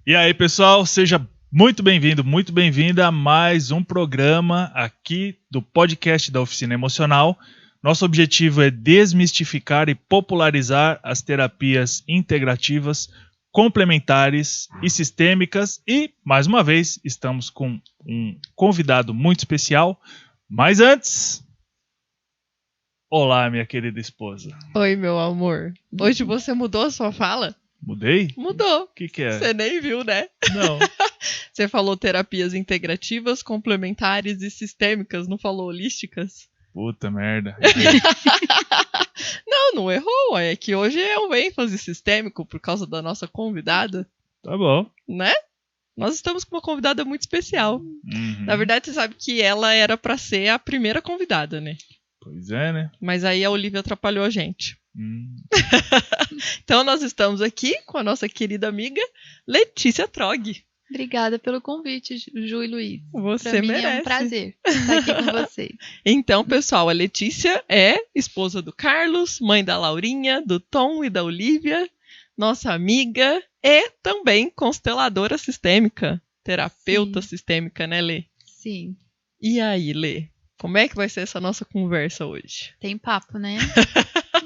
E aí, pessoal, seja muito bem-vindo, muito bem-vinda a mais um programa aqui do podcast da Oficina Emocional. Nosso objetivo é desmistificar e popularizar as terapias integrativas, complementares e sistêmicas. E, mais uma vez, estamos com um convidado muito especial. Mas antes... Olá, minha querida esposa. Oi, meu amor. Hoje você mudou a sua fala? Mudei? Mudou. O que é? Você nem viu, né? Não. Você falou terapias integrativas, complementares e sistêmicas, não falou holísticas? Puta merda. Não errou. É que hoje é um ênfase sistêmico por causa da nossa convidada. Tá bom. Né? Nós estamos com uma convidada muito especial. Uhum. Na verdade, você sabe que ela era pra ser a primeira convidada, né? Pois é, né? Mas aí a Olivia atrapalhou a gente. Hum. Então nós estamos aqui com a nossa querida amiga Letícia Trog. Obrigada pelo convite, Ju e Luiz. Você pra mim merece. é um prazer estar aqui com vocês. Então, pessoal, a Letícia é esposa do Carlos, mãe da Laurinha, do Tom e da Olivia, nossa amiga e também consteladora sistêmica, terapeuta Sim. sistêmica, né, Lê? Sim, E aí, Lê? Como é que vai ser essa nossa conversa hoje? tem papo, né?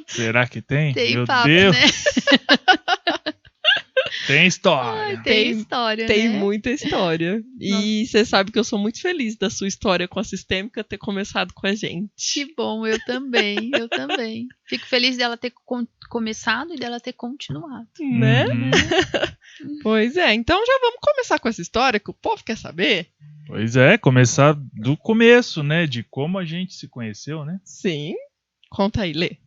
Será que tem? Tem Meu papo, Deus, né? tem história. Ai, tem história, Tem né? muita história. E você sabe que eu sou muito feliz da sua história com a sistêmica ter começado com a gente. Que bom, eu também. Fico feliz dela ter começado e dela ter continuado. Né? Uhum. Pois é, então já vamos começar com essa história que o povo quer saber. Pois é, começar do começo, né? De como a gente se conheceu, né? Sim. Conta aí, Lê.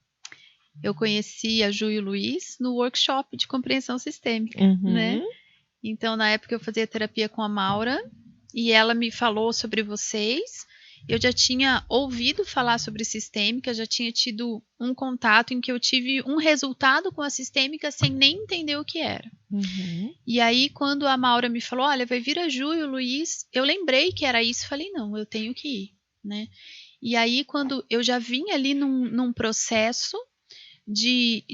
Eu conheci a Ju e o Luiz no workshop de compreensão sistêmica, Uhum. né? Então, na época, eu fazia terapia com a Maura e ela me falou sobre vocês. Eu já tinha ouvido falar sobre sistêmica, já tinha tido um contato em que eu tive um resultado com a sistêmica sem nem entender o que era. Uhum. E aí, quando a Maura me falou, olha, vai vir a Ju e o Luiz, eu lembrei que era isso, falei, não, eu tenho que ir, né? E aí, quando eu já vim ali num processo de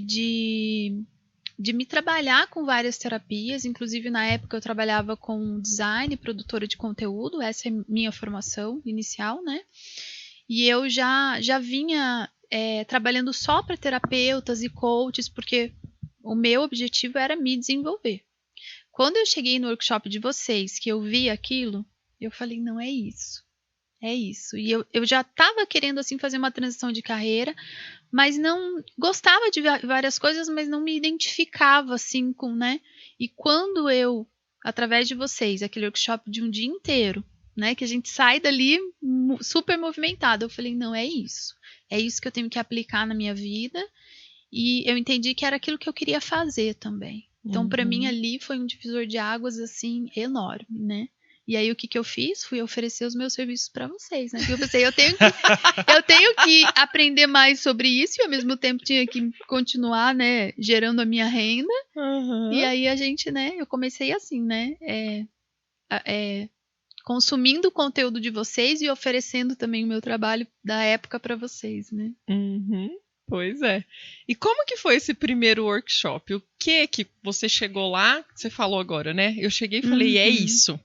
me trabalhar com várias terapias, inclusive na época eu trabalhava com design, produtora de conteúdo, essa é minha formação inicial, né? E eu já vinha trabalhando só para terapeutas e coaches, porque o meu objetivo era me desenvolver. Quando eu cheguei no workshop de vocês, que eu vi aquilo, eu falei, não, é isso. É isso. E eu já estava querendo assim fazer uma transição de carreira, mas não gostava de várias coisas, mas não me identificava assim com, né? E quando eu, através de vocês, aquele workshop de um dia inteiro, né, que a gente sai dali super movimentado, eu falei, não, é isso. É isso que eu tenho que aplicar na minha vida. E eu entendi que era aquilo que eu queria fazer também. Então, para mim ali foi um divisor de águas assim enorme, né? E aí, o que eu fiz? Fui oferecer os meus serviços para vocês, né? Porque eu pensei, eu tenho que aprender mais sobre isso e, ao mesmo tempo, tinha que continuar, né, gerando a minha renda. Uhum. E aí, a gente, né, eu comecei assim, né, consumindo o conteúdo de vocês e oferecendo também o meu trabalho da época para vocês, né? Uhum. Pois é. E como que foi esse primeiro workshop? O que você chegou lá? Você falou agora, né? Eu cheguei e falei, é isso.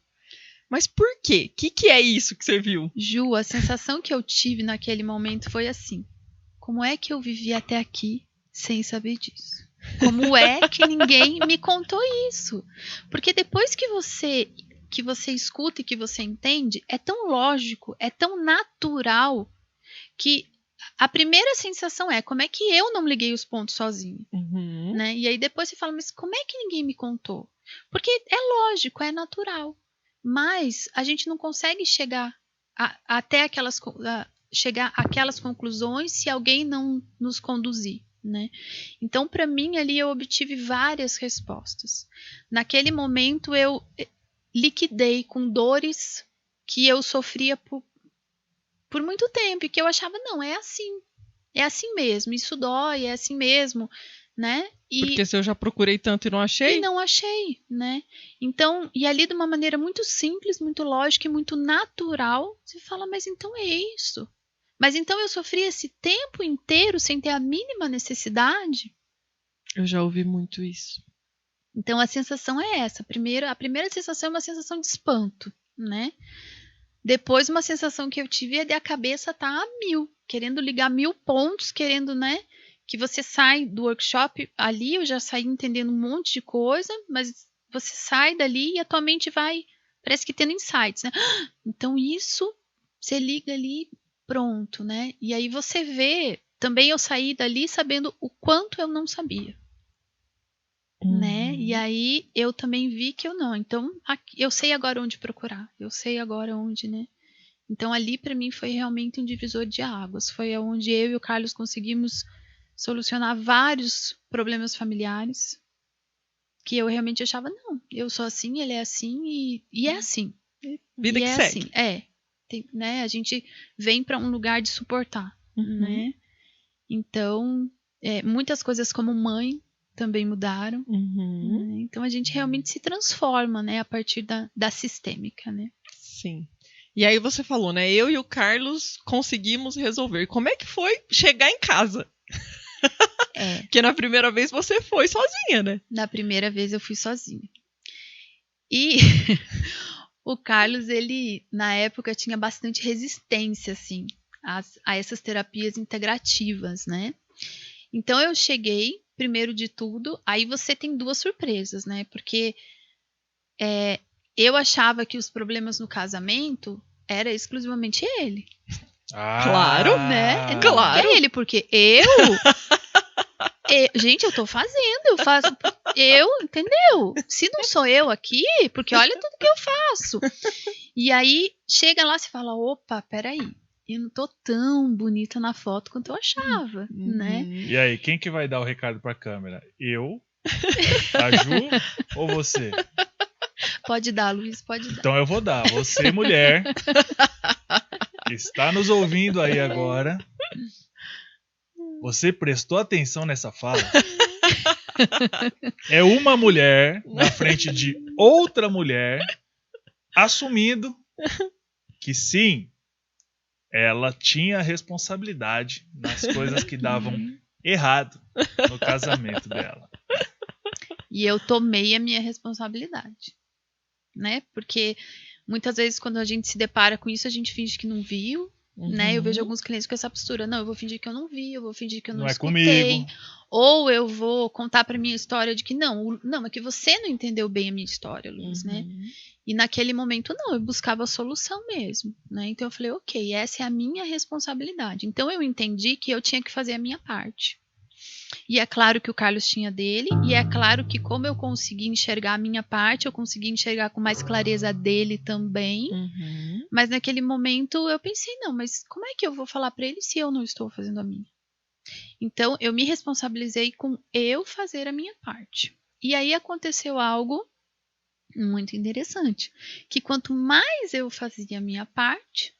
Mas por quê? O que é isso que você viu? Ju, a sensação que eu tive naquele momento foi assim: como é que eu vivi até aqui sem saber disso? Como é que ninguém me contou isso? Porque depois que você escuta e que você entende, é tão lógico, é tão natural, que a primeira sensação é, como é que eu não liguei os pontos sozinho? Uhum. Né? E aí depois você fala, mas como é que ninguém me contou? Porque é lógico, é natural. Mas a gente não consegue chegar até aquelas conclusões se alguém não nos conduzir, né? Então, para mim, ali eu obtive várias respostas. Naquele momento, eu liquidei com dores que eu sofria por muito tempo e que eu achava, não, é assim mesmo, isso dói, é assim mesmo, né? Porque se eu já procurei tanto e não achei? E não achei, né? Então, e ali de uma maneira muito simples, muito lógica e muito natural, você fala, mas então é isso. Mas então eu sofri esse tempo inteiro sem ter a mínima necessidade? Eu já ouvi muito isso. Então a sensação é essa. A primeira sensação é uma sensação de espanto, né? Depois uma sensação que eu tive é de a cabeça tá a 1000, querendo ligar 1000 pontos, querendo, né? Que você sai do workshop ali, eu já saí entendendo um monte de coisa, mas você sai dali e a tua mente vai, parece que tendo insights, né? Então isso, você liga ali, pronto, né? E aí você vê, também eu saí dali sabendo o quanto eu não sabia. Né? E aí eu também vi que eu não. Então, eu sei agora onde procurar. Eu sei agora onde, né? Então, ali para mim foi realmente um divisor de águas. Foi onde eu e o Carlos conseguimos solucionar vários problemas familiares que eu realmente achava, não, eu sou assim, ele é assim e é assim. Vida e que é segue. assim. Né? A gente vem para um lugar de suportar, né? Então, muitas coisas como mãe também mudaram. Né? Então a gente realmente se transforma, né, a partir da sistêmica, né? Sim. E aí você falou, né? Eu e o Carlos conseguimos resolver. Como é que foi chegar em casa? Porque na primeira vez você foi sozinha, né? Na primeira vez eu fui sozinha. E o Carlos, ele, na época, tinha bastante resistência, assim, a essas terapias integrativas, né? Então eu cheguei, primeiro de tudo, aí você tem 2 surpresas, né? Porque eu achava que os problemas no casamento era exclusivamente ele. Claro, né? Claro. É ele, porque gente, eu tô fazendo, eu faço. Entendeu? Se não sou eu aqui, porque olha tudo que eu faço. E aí, chega lá e fala, opa, peraí. Eu não tô tão bonita na foto quanto eu achava, né? E aí, quem que vai dar o recado pra câmera? Eu? A Ju ou você? Pode dar, Luiz, pode dar. Então eu vou dar. Você, mulher, que está nos ouvindo aí agora, você prestou atenção nessa fala? É uma mulher na frente de outra mulher assumindo que sim, ela tinha responsabilidade nas coisas que davam errado no casamento dela. E eu tomei a minha responsabilidade, né? Porque muitas vezes quando a gente se depara com isso, a gente finge que não viu, né? Eu vejo alguns clientes com essa postura, não, eu vou fingir que eu não vi, eu vou fingir que eu não escutei. Comigo. Ou eu vou contar pra minha história de que não, é que você não entendeu bem a minha história, Luiz, né? E naquele momento, não, eu buscava a solução mesmo, né? Então eu falei, ok, essa é a minha responsabilidade. Então eu entendi que eu tinha que fazer a minha parte. E é claro que o Carlos tinha dele, e é claro que como eu consegui enxergar a minha parte, eu consegui enxergar com mais clareza dele também. Mas naquele momento eu pensei, não, mas como é que eu vou falar pra ele se eu não estou fazendo a minha? Então eu me responsabilizei com eu fazer a minha parte. E aí aconteceu algo muito interessante, que quanto mais eu fazia a minha parte,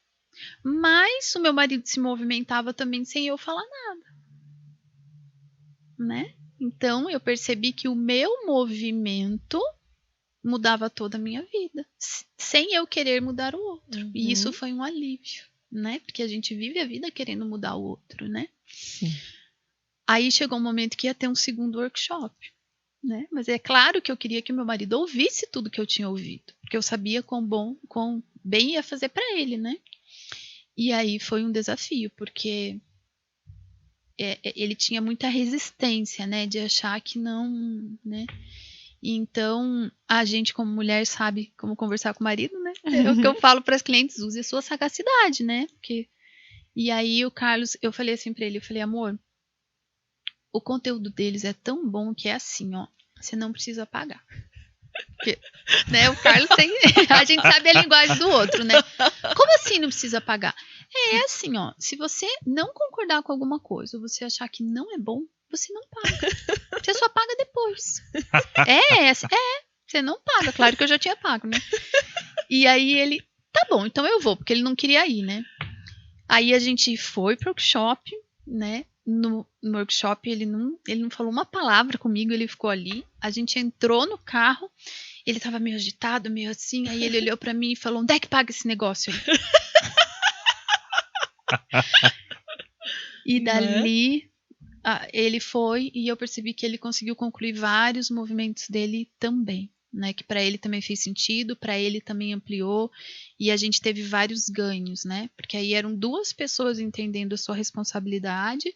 mais o meu marido se movimentava também sem eu falar nada, né? Então eu percebi que o meu movimento mudava toda a minha vida, sem eu querer mudar o outro. E isso foi um alívio, né? Porque a gente vive a vida querendo mudar o outro, né? Sim. Aí chegou um momento que ia ter um segundo workshop. Né? Mas é claro que eu queria que o meu marido ouvisse tudo que eu tinha ouvido, porque eu sabia quão bem ia fazer para ele, né? E aí foi um desafio, porque ele tinha muita resistência, né? De achar que não, né? E então a gente como mulher sabe como conversar com o marido, né? É o que eu falo para as clientes, use a sua sagacidade, né? E aí o Carlos, eu falei assim para ele, eu falei, amor, o conteúdo deles é tão bom que é assim, ó, você não precisa pagar. Porque, né, o Carlos tem... a gente sabe a linguagem do outro, né? Como assim não precisa pagar? É assim, ó, se você não concordar com alguma coisa, ou você achar que não é bom, você não paga. Você só paga depois. Você não paga. Claro que eu já tinha pago, né? E aí ele, tá bom, então eu vou, porque ele não queria ir, né? Aí a gente foi pro workshop, né? No workshop ele não falou uma palavra comigo, ele ficou ali, a gente entrou no carro, ele tava meio agitado, meio assim, aí ele olhou pra mim e falou, onde é que paga esse negócio aí? E dali ele foi e eu percebi que ele conseguiu concluir vários movimentos dele também, né? Que para ele também fez sentido, para ele também ampliou e a gente teve vários ganhos, né? Porque aí eram 2 pessoas entendendo a sua responsabilidade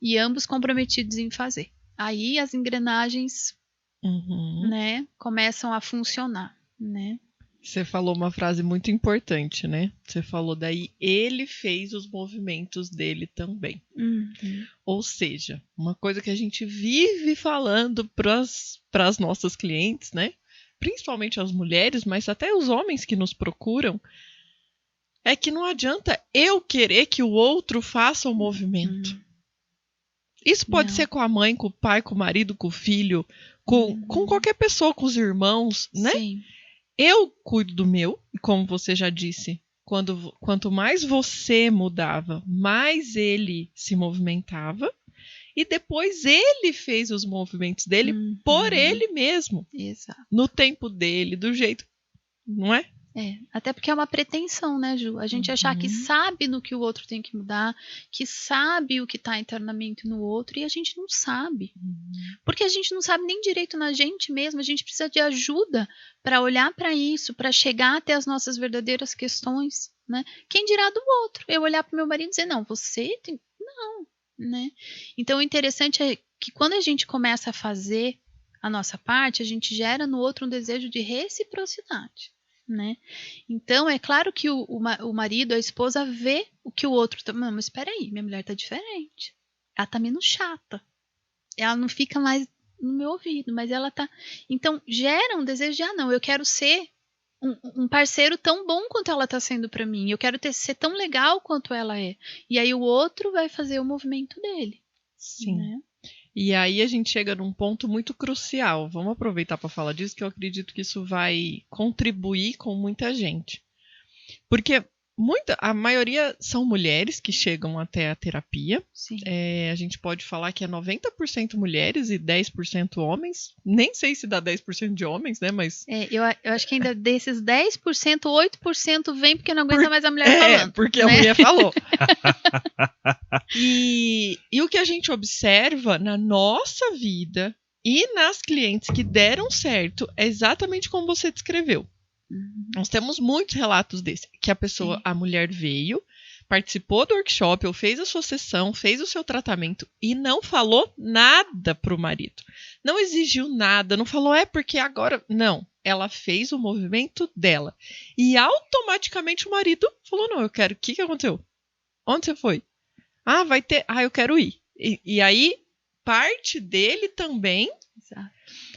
e ambos comprometidos em fazer. Aí as engrenagens, né, começam a funcionar, né? Você falou uma frase muito importante, né? Você falou daí, ele fez os movimentos dele também. Ou seja, uma coisa que a gente vive falando para as nossas clientes, né? Principalmente as mulheres, mas até os homens que nos procuram, é que não adianta eu querer que o outro faça o movimento. Isso pode ser com a mãe, com o pai, com o marido, com o filho, com qualquer pessoa, com os irmãos, né? Sim. Eu cuido do meu, e como você já disse, quanto mais você mudava, mais ele se movimentava, e depois ele fez os movimentos dele por ele mesmo. Exato. No tempo dele, do jeito, não é? Até porque é uma pretensão, né, Ju? A gente achar que sabe no que o outro tem que mudar, que sabe o que está internamente no outro, e a gente não sabe. Porque a gente não sabe nem direito na gente mesmo, a gente precisa de ajuda para olhar para isso, para chegar até as nossas verdadeiras questões, né? Quem dirá do outro? Eu olhar para o meu marido e dizer, não, você tem... Não, né? Então, o interessante é que quando a gente começa a fazer a nossa parte, a gente gera no outro um desejo de reciprocidade. Né? Então, é claro que o marido, a esposa vê o que o outro tá... Não, mas espera aí, minha mulher tá diferente. Ela tá menos chata. Ela não fica mais no meu ouvido, mas ela tá... Então, gera um desejo de, não, eu quero ser um parceiro tão bom quanto ela tá sendo para mim. Eu quero ser tão legal quanto ela é. E aí o outro vai fazer o movimento dele. Sim. Né? E aí a gente chega num ponto muito crucial. Vamos aproveitar para falar disso, que eu acredito que isso vai contribuir com muita gente. Porque a maioria são mulheres que chegam até a terapia. Sim. A gente pode falar que é 90% mulheres e 10% homens. Nem sei se dá 10% de homens, né? Mas... eu acho que ainda desses 10%, 8% vem porque não aguenta mais a mulher falando. Porque né? a mulher falou. E o que a gente observa na nossa vida e nas clientes que deram certo é exatamente como você descreveu. Nós temos muitos relatos desse, que a mulher veio, participou do workshop, ou fez a sua sessão, fez o seu tratamento e não falou nada pro marido. Não exigiu nada, não falou, porque agora... Não, ela fez o movimento dela. E automaticamente o marido falou, não, eu quero... O que aconteceu? Onde você foi? Vai ter... eu quero ir. E aí, parte dele também. Exato.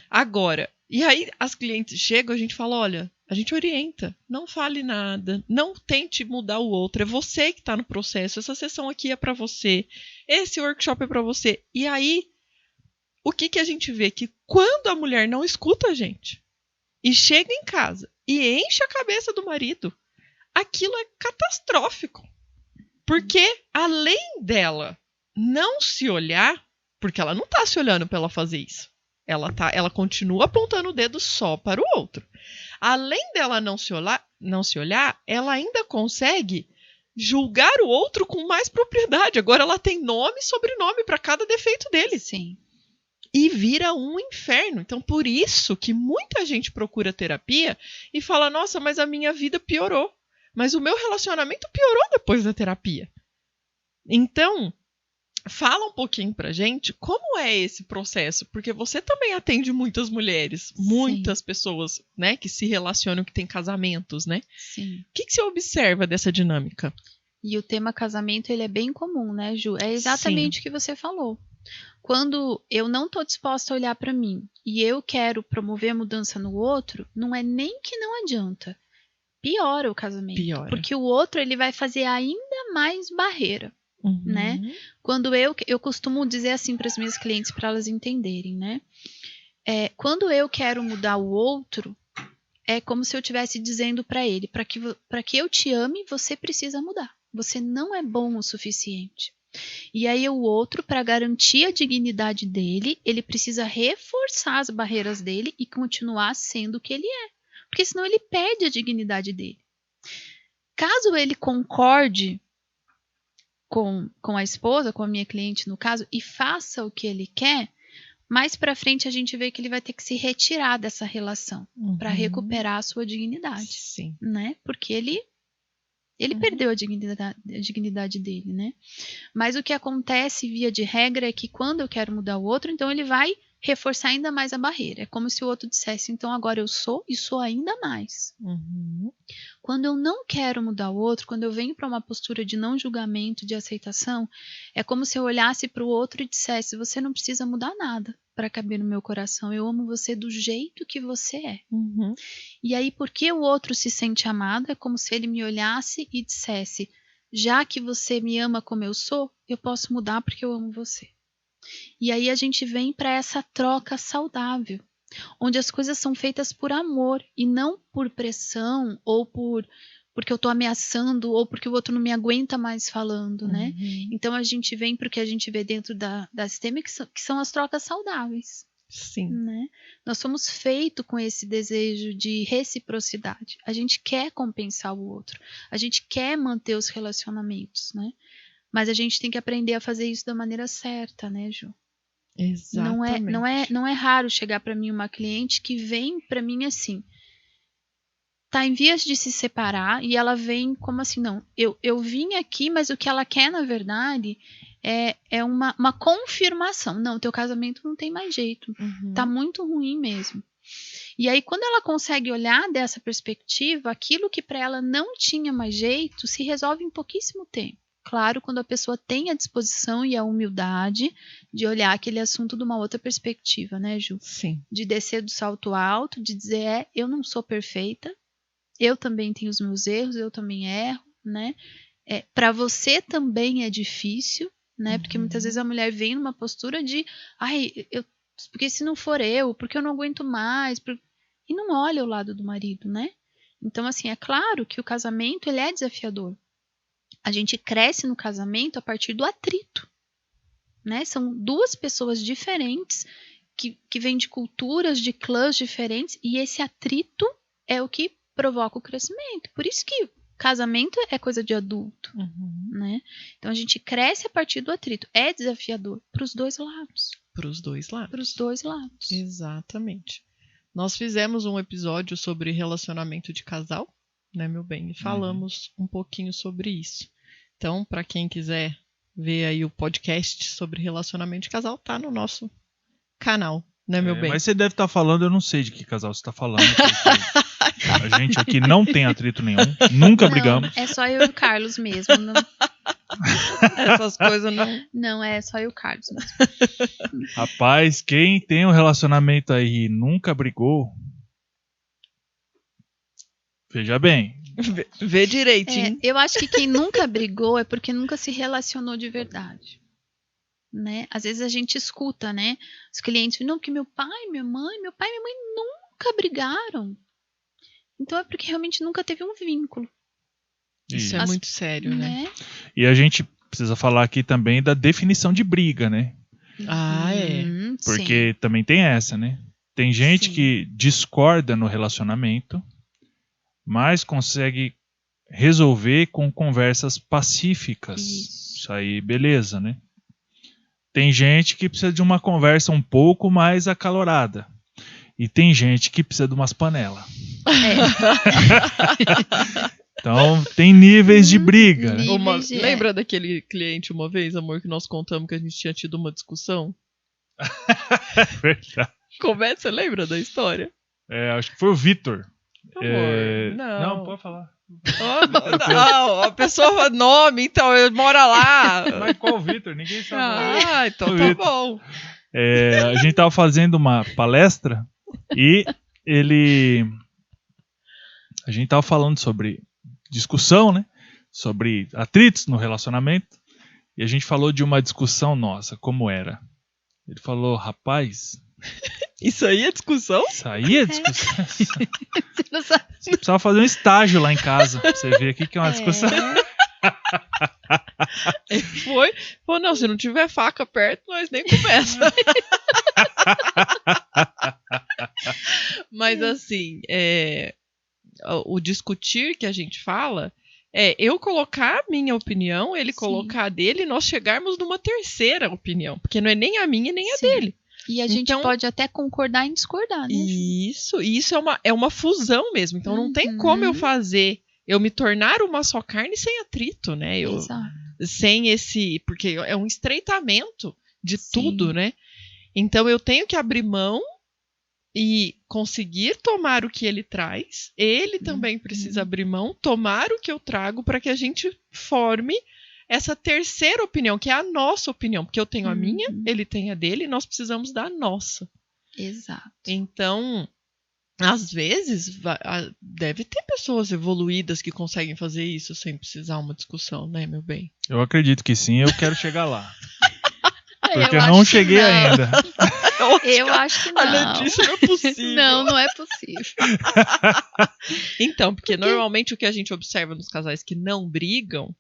Agora, e aí as clientes chegam, a gente fala, olha, a gente orienta, não fale nada, não tente mudar o outro, é você que está no processo, essa sessão aqui é para você, esse workshop é para você. E aí, o que a gente vê? Que quando a mulher não escuta a gente, e chega em casa, e enche a cabeça do marido, aquilo é catastrófico. Porque, além dela não se olhar, porque ela não está se olhando para ela fazer isso. Ela continua apontando o dedo só para o outro. Além dela não se olhar, ela ainda consegue julgar o outro com mais propriedade. Agora ela tem nome e sobrenome para cada defeito dele. Sim. E vira um inferno. Então, por isso que muita gente procura terapia e fala, nossa, mas a minha vida piorou. Mas o meu relacionamento piorou depois da terapia. Então, fala um pouquinho pra gente como é esse processo, porque você também atende muitas mulheres, muitas pessoas, né, que se relacionam, que têm casamentos, né? Sim. O que você observa dessa dinâmica? E o tema casamento, ele é bem comum, né, Ju? É exatamente o que você falou. Quando eu não estou disposta a olhar para mim e eu quero promover mudança no outro, não é nem que não adianta. Piora o casamento. Piora. Porque o outro, ele vai fazer ainda mais barreira. Né? Quando eu costumo dizer assim para as minhas clientes, para elas entenderem, né? Quando eu quero mudar o outro, é como se eu estivesse dizendo para ele, para que eu te ame, você precisa mudar. Você não é bom o suficiente. E aí o outro, para garantir a dignidade dele, ele precisa reforçar as barreiras dele e continuar sendo o que ele é. Porque senão ele perde a dignidade dele. Caso ele concorde com a esposa, com a minha cliente no caso, e faça o que ele quer, mais pra frente a gente vê que ele vai ter que se retirar dessa relação para recuperar a sua dignidade. Sim. Né? Porque ele perdeu a dignidade dele, né? Mas o que acontece, via de regra, é que quando eu quero mudar o outro, então ele vai reforçar ainda mais a barreira. É como se o outro dissesse, então agora eu sou e sou ainda mais. Quando eu não quero mudar o outro, quando eu venho para uma postura de não julgamento, de aceitação, é como se eu olhasse para o outro e dissesse, você não precisa mudar nada para caber no meu coração, eu amo você do jeito que você é. E aí, porque o outro se sente amado, é como se ele me olhasse e dissesse, já que você me ama como eu sou, eu posso mudar porque eu amo você. E aí a gente vem para essa troca saudável, onde as coisas são feitas por amor e não por pressão ou porque eu tô ameaçando ou porque o outro não me aguenta mais falando, né? Então a gente vem para o que a gente vê dentro da sistema, que são as trocas saudáveis. Sim. Né? Nós somos feitos com esse desejo de reciprocidade. A gente quer compensar o outro, a gente quer manter os relacionamentos, né? Mas a gente tem que aprender a fazer isso da maneira certa, né, Ju? Exatamente. Não é raro chegar para mim uma cliente que vem para mim assim, tá em vias de se separar e ela vem como assim, não, eu vim aqui, mas o que ela quer na verdade é uma confirmação. Não, teu casamento não tem mais jeito, tá muito ruim mesmo. E aí quando ela consegue olhar dessa perspectiva, aquilo que para ela não tinha mais jeito se resolve em pouquíssimo tempo. Claro, quando a pessoa tem a disposição e a humildade de olhar aquele assunto de uma outra perspectiva, né, Ju? Sim. De descer do salto alto, de dizer, eu não sou perfeita, eu também tenho os meus erros, eu também erro, né? Para você também é difícil, né? Porque muitas vezes a mulher vem numa postura de, porque se não for eu, porque eu não aguento mais, e não olha o lado do marido, né? Então, assim, é claro que o casamento, ele é desafiador. A gente cresce no casamento a partir do atrito, né? São duas pessoas diferentes que vêm de culturas, de clãs diferentes, e esse atrito é o que provoca o crescimento. Por isso que casamento é coisa de adulto, né? Então a gente cresce a partir do atrito. É desafiador para os dois lados. Para os dois lados. Para os dois lados. Exatamente. Nós fizemos um episódio sobre relacionamento de casal, né, meu bem? E falamos um pouquinho sobre isso. Então, para quem quiser ver aí o podcast sobre relacionamento de casal, tá no nosso canal, né, meu bem? Mas você deve estar falando, eu não sei de que casal você está falando, porque a gente aqui não tem atrito nenhum, nunca brigamos. É só eu e o Carlos mesmo. Não... Essas coisas não... Não, é só eu e o Carlos mesmo. Rapaz, quem tem um relacionamento aí e nunca brigou, veja bem. Vê direitinho. Eu acho que quem nunca brigou é porque nunca se relacionou de verdade. Né? Às vezes a gente escuta, né? Os clientes, não, que meu pai e minha mãe nunca brigaram. Então é porque realmente nunca teve um vínculo. Isso é muito sério, né? E a gente precisa falar aqui também da definição de briga, né? Porque também tem essa, né? Tem gente que discorda no relacionamento, mas consegue resolver com conversas pacíficas. Isso aí, beleza, né? Tem gente que precisa de uma conversa um pouco mais acalorada. E tem gente que precisa de umas panelas. Então, tem níveis de briga. Né? Lembra daquele cliente uma vez, amor, que nós contamos que a gente tinha tido uma discussão? Verdade. Você lembra da história? Acho que foi o Vitor. Não, pode falar. Não, a pessoa nome, então, ele mora lá. Mas qual o Vitor? Ninguém sabe. Então tá bom. A gente tava fazendo uma palestra e a gente tava falando sobre discussão, né? Sobre atritos no relacionamento. E a gente falou de uma discussão nossa, como era. Ele falou, rapaz... Isso aí é discussão? Isso aí é discussão. Você precisava fazer um estágio lá em casa pra você ver aqui que é uma discussão. Pô, não, se não tiver faca perto, nós nem começa. Mas assim, o discutir que a gente fala eu colocar a minha opinião, ele Sim. colocar a dele, e nós chegarmos numa terceira opinião. Porque não é nem a minha, nem a Sim. dele. E a gente Então, pode até concordar em discordar, né? Ju? Isso é uma fusão mesmo. Então não tem como eu fazer, eu me tornar uma só carne sem atrito, né? Exato. Sem esse. Porque é um estreitamento de Sim. tudo, né? Então eu tenho que abrir mão e conseguir tomar o que ele traz. Ele também precisa abrir mão, tomar o que eu trago para que a gente forme essa terceira opinião, que é a nossa opinião. Porque eu tenho a minha, ele tem a dele, e nós precisamos da nossa. Exato. Então, às vezes, deve ter pessoas evoluídas que conseguem fazer isso sem precisar uma discussão, né, meu bem? Eu acredito que sim, eu quero chegar lá. Porque eu acho não que cheguei não. ainda. Eu acho que não. Além disso, não é possível. Não é possível. Então, porque normalmente o que a gente observa nos casais que não brigam,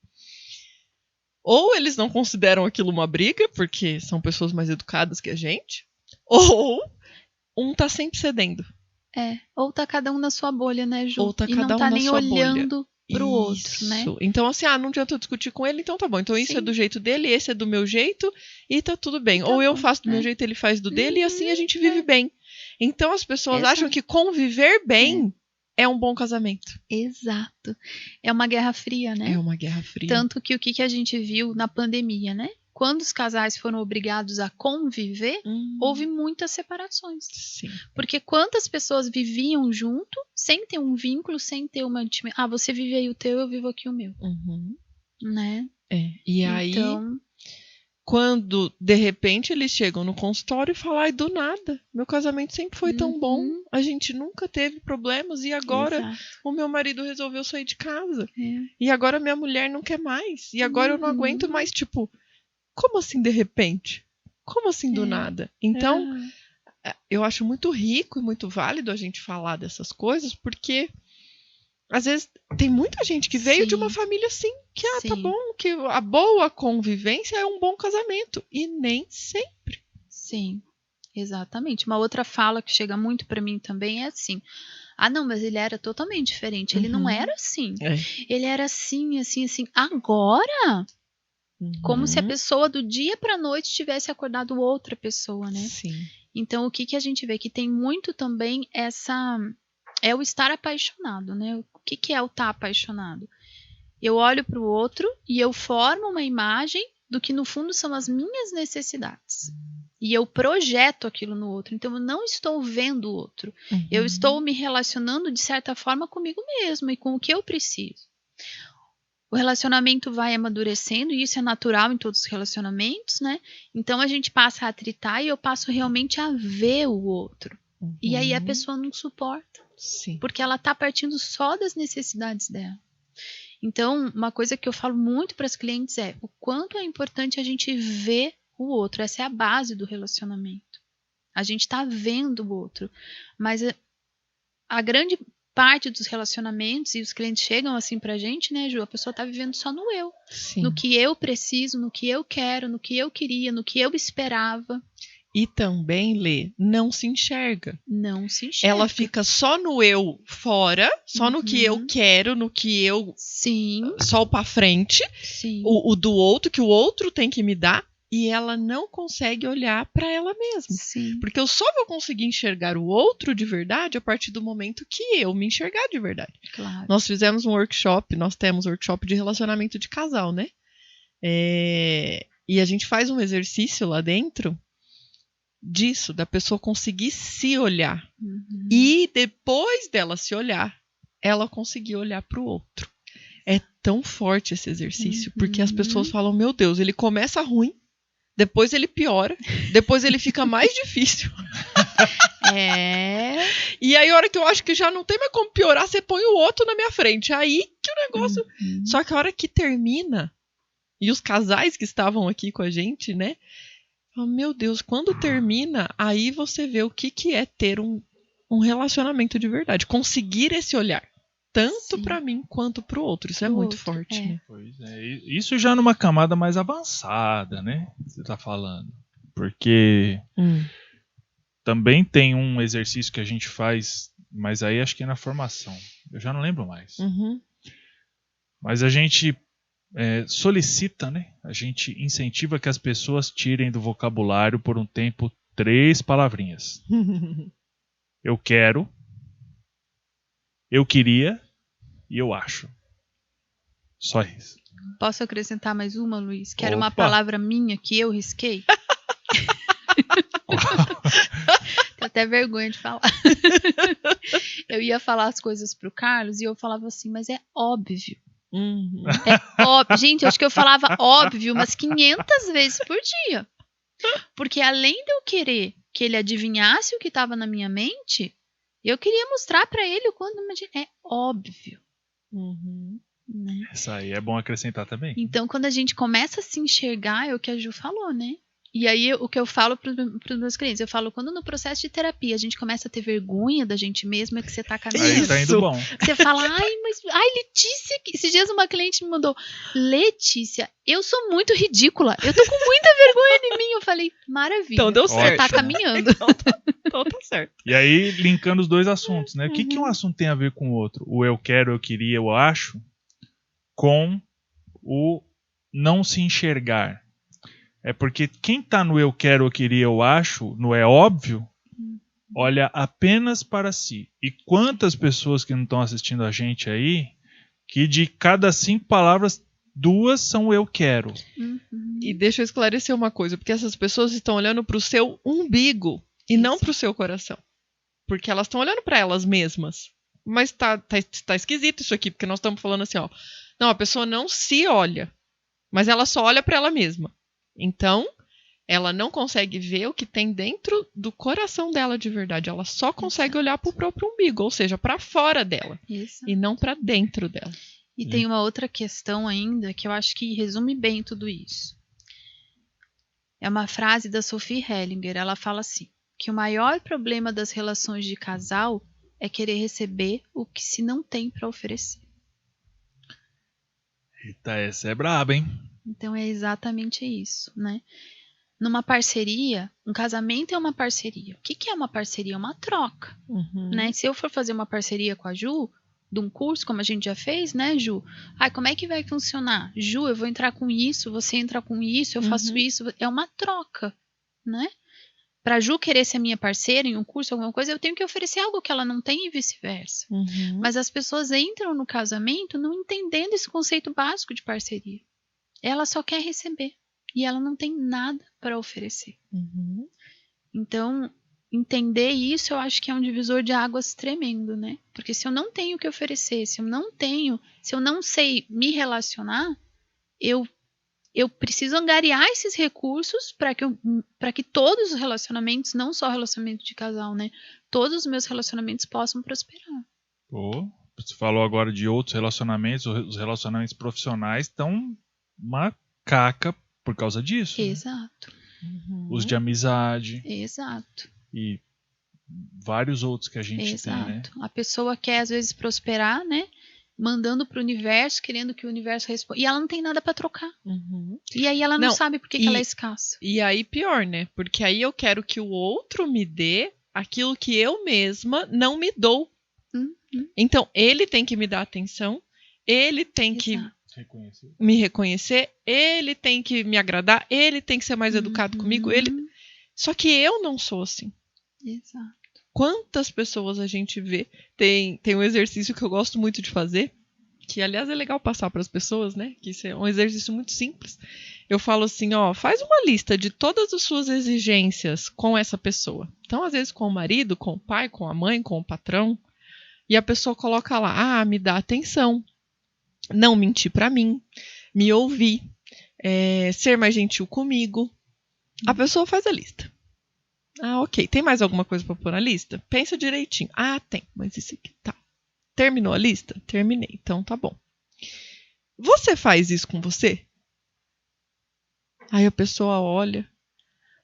ou eles não consideram aquilo uma briga, porque são pessoas mais educadas que a gente, ou um tá sempre cedendo. Ou tá cada um na sua bolha, né, Ju? Ou tá e cada não um tá na nem sua olhando pro outro, né? Então, assim, não adianta eu discutir com ele, então tá bom. Então isso Sim. é do jeito dele, esse é do meu jeito, e tá tudo bem. Tá Ou eu bom, faço do meu né? jeito, ele faz do dele, e assim a gente vive bem. Então as pessoas Exato. acham que conviver bem é um bom casamento. Exato. É uma guerra fria, né? É uma guerra fria. Tanto que o que a gente viu na pandemia, né? Quando os casais foram obrigados a conviver, houve muitas separações. Sim. Porque quantas pessoas viviam junto, sem ter um vínculo, sem ter uma intimidade. Você vive aí o teu, eu vivo aqui o meu. Né? E aí, quando de repente eles chegam no consultório e falam, ai, do nada, meu casamento sempre foi tão bom, a gente nunca teve problemas, e agora o meu marido resolveu sair de casa. E agora minha mulher não quer mais. E agora eu não aguento mais, tipo, como assim de repente? Como assim do nada? Então, eu acho muito rico e muito válido a gente falar dessas coisas, porque às vezes tem muita gente que veio de uma família assim, que tá bom, que a boa convivência é um bom casamento. E nem sempre. Sim, exatamente. Uma outra fala que chega muito pra mim também é assim: não, mas ele era totalmente diferente. Ele não era assim. Ele era assim, assim, assim. Agora... Como se a pessoa do dia pra noite tivesse acordado outra pessoa, né? Sim. Então, o que a gente vê? Que tem muito também é o estar apaixonado, né? O que é o estar apaixonado? Eu olho pro outro e eu formo uma imagem do que no fundo são as minhas necessidades. E eu projeto aquilo no outro. Então, eu não estou vendo o outro. Eu estou me relacionando, de certa forma, comigo mesma e com o que eu preciso. O relacionamento vai amadurecendo, e isso é natural em todos os relacionamentos, né? Então a gente passa a atritar e eu passo realmente a ver o outro. E aí a pessoa não suporta. Sim. Porque ela tá partindo só das necessidades dela. Então, uma coisa que eu falo muito para as clientes é o quanto é importante a gente ver o outro. Essa é a base do relacionamento. A gente tá vendo o outro. Mas a grande parte dos relacionamentos, e os clientes chegam assim pra gente, né, Ju? A pessoa tá vivendo só no eu. Sim. No que eu preciso, no que eu quero, no que eu queria, no que eu esperava. E também, Lê, não se enxerga. Não se enxerga. Ela fica só no eu fora, só no que eu quero, no que eu... Sim. Só o pra frente. Sim. O do outro, que o outro tem que me dar. E ela não consegue olhar para ela mesma. Sim. Porque eu só vou conseguir enxergar o outro de verdade a partir do momento que eu me enxergar de verdade. Claro. Nós fizemos um workshop, nós temos um workshop de relacionamento de casal, né? E a gente faz um exercício lá dentro disso, da pessoa conseguir se olhar. E depois dela se olhar, ela conseguir olhar para o outro. É tão forte esse exercício, porque as pessoas falam, meu Deus, ele começa ruim, depois ele piora, depois ele fica mais difícil. E aí, a hora que eu acho que já não tem mais como piorar, você põe o outro na minha frente. Aí que o negócio... Só que a hora que termina, e os casais que estavam aqui com a gente, né? Meu Deus, quando termina, aí você vê o que é ter um relacionamento de verdade. Conseguir esse olhar. Tanto para mim quanto para o outro. Isso é muito forte, né? Pois é. Isso já numa camada mais avançada, né? Você tá falando. Porque também tem um exercício que a gente faz, mas aí acho que é na formação. Eu já não lembro mais. Mas a gente solicita, né? A gente incentiva que as pessoas tirem do vocabulário por um tempo 3 palavrinhas. Eu quero, eu queria e eu acho. Só isso. Posso acrescentar mais uma, Luiz? Que era uma Opa. palavra minha que eu risquei. Tenho até vergonha de falar. Eu ia falar as coisas pro Carlos e eu falava assim, mas é óbvio. Uhum. É óbvio. Gente, eu acho que eu falava óbvio umas 500 vezes por dia. Porque além de eu querer que ele adivinhasse o que estava na minha mente, eu queria mostrar para ele o quanto é óbvio. Uhum. Né? Essa aí é bom acrescentar também. Então, quando a gente começa a se enxergar, é o que a Ju falou, né? E aí, o que eu falo para os meus clientes, eu falo, quando no processo de terapia a gente começa a ter vergonha da gente mesma, é que você tá caminhando. Aí tá indo bom. Você fala, ai, Letícia, esses dias uma cliente me mandou, Letícia, eu sou muito ridícula, eu tô com muita vergonha de mim. Eu falei, maravilha, Então deu você certo. tá caminhando. Então tá certo. E aí, linkando os dois assuntos, né? O que um assunto tem a ver com o outro? O eu quero, eu queria, eu acho, com o não se enxergar. É porque quem tá no eu quero, eu queria, eu acho, no é óbvio, olha apenas para si. E quantas pessoas que não estão assistindo a gente aí, que de cada 5 palavras, 2 são eu quero. E deixa eu esclarecer uma coisa, porque essas pessoas estão olhando pro seu umbigo e não pro seu coração. Porque elas estão olhando para elas mesmas. Mas tá esquisito isso aqui, porque nós estamos falando assim, ó. Não, a pessoa não se olha, mas ela só olha para ela mesma. Então, ela não consegue ver o que tem dentro do coração dela de verdade. Ela só consegue olhar pro próprio umbigo, ou seja, para fora dela. Isso. E não para dentro dela. E tem uma outra questão ainda que eu acho que resume bem tudo isso. É uma frase da Sophie Hellinger. Ela fala assim, que o maior problema das relações de casal é querer receber o que se não tem para oferecer. Eita, essa é braba, hein? Então é exatamente isso, né? Numa parceria, um casamento é uma parceria. O que é uma parceria? É uma troca, né? Se eu for fazer uma parceria com a Ju, de um curso, como a gente já fez, né, Ju? Como é que vai funcionar? Ju, eu vou entrar com isso, você entra com isso, eu faço isso. É uma troca, né? Para a Ju querer ser minha parceira em um curso, alguma coisa, eu tenho que oferecer algo que ela não tem e vice-versa. Mas as pessoas entram no casamento não entendendo esse conceito básico de parceria. Ela só quer receber e ela não tem nada para oferecer. Então, entender isso eu acho que é um divisor de águas tremendo, né? Porque se eu não tenho o que oferecer, se eu não sei me relacionar, eu preciso angariar esses recursos para que todos os relacionamentos, não só relacionamento de casal, né? Todos os meus relacionamentos possam prosperar. Você falou agora de outros relacionamentos, os relacionamentos profissionais estão uma caca por causa disso. Exato. Né? Os de amizade. Exato. E vários outros que a gente tem, né? A pessoa quer às vezes prosperar, né? Mandando pro universo, querendo que o universo responda. E ela não tem nada para trocar. E aí ela não sabe por que ela é escassa. E aí pior, né? Porque aí eu quero que o outro me dê aquilo que eu mesma não me dou. Então, ele tem que me dar atenção, ele tem que me reconhecer, ele tem que me agradar, ele tem que ser mais educado comigo. Só que eu não sou assim. Exato. Quantas pessoas a gente vê? Tem um exercício que eu gosto muito de fazer, que aliás é legal passar para as pessoas, né? Que isso é um exercício muito simples. Eu falo assim, ó, faz uma lista de todas as suas exigências com essa pessoa. Então, às vezes com o marido, com o pai, com a mãe, com o patrão, e a pessoa coloca lá, me dá atenção, não mentir para mim, me ouvir, ser mais gentil comigo. A pessoa faz a lista. Ok. Tem mais alguma coisa para pôr na lista? Pensa direitinho. Tem. Mas isso aqui tá. Terminou a lista? Terminei. Então tá bom. Você faz isso com você? Aí a pessoa olha,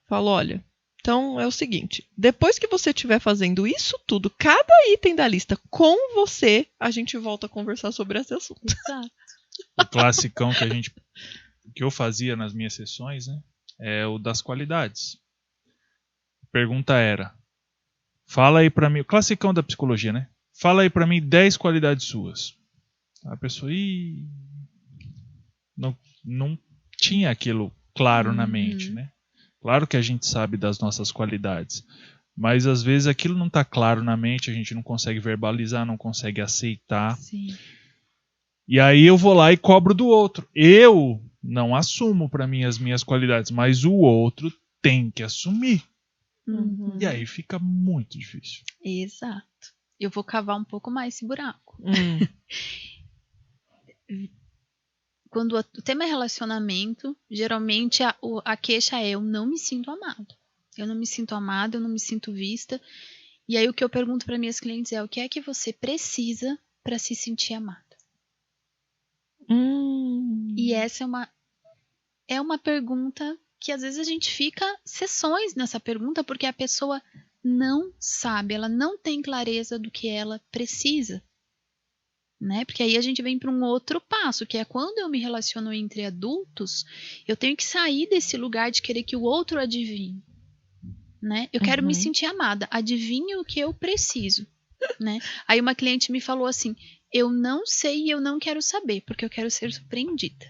fala, olha, então é o seguinte, depois que você estiver fazendo isso tudo, cada item da lista com você, a gente volta a conversar sobre esse assunto. Exato. O classicão que eu fazia nas minhas sessões, né? É o das qualidades. A pergunta era, fala aí pra mim, o classicão da psicologia, né? Fala aí pra mim 10 qualidades suas. A pessoa, não tinha aquilo claro na mente, né? Claro que a gente sabe das nossas qualidades, mas às vezes aquilo não está claro na mente, a gente não consegue verbalizar, não consegue aceitar. Sim. E aí eu vou lá e cobro do outro. Eu não assumo para mim as minhas qualidades, mas o outro tem que assumir. Uhum. E aí fica muito difícil. Exato. Eu vou cavar um pouco mais esse buraco. Quando o tema é relacionamento, geralmente a queixa é: eu não me sinto amado. Eu não me sinto amada, eu não me sinto vista. E aí o que eu pergunto para minhas clientes é: o que é que você precisa para se sentir amada? E essa é uma pergunta que às vezes a gente fica sessões nessa pergunta porque a pessoa não sabe, ela não tem clareza do que ela precisa. Né? Porque aí a gente vem para um outro passo, que é quando eu me relaciono entre adultos, eu tenho que sair desse lugar de querer que o outro adivinhe. Né? Eu quero me sentir amada, adivinhe o que eu preciso. Né? Aí uma cliente me falou assim: eu não sei e eu não quero saber, porque eu quero ser surpreendida.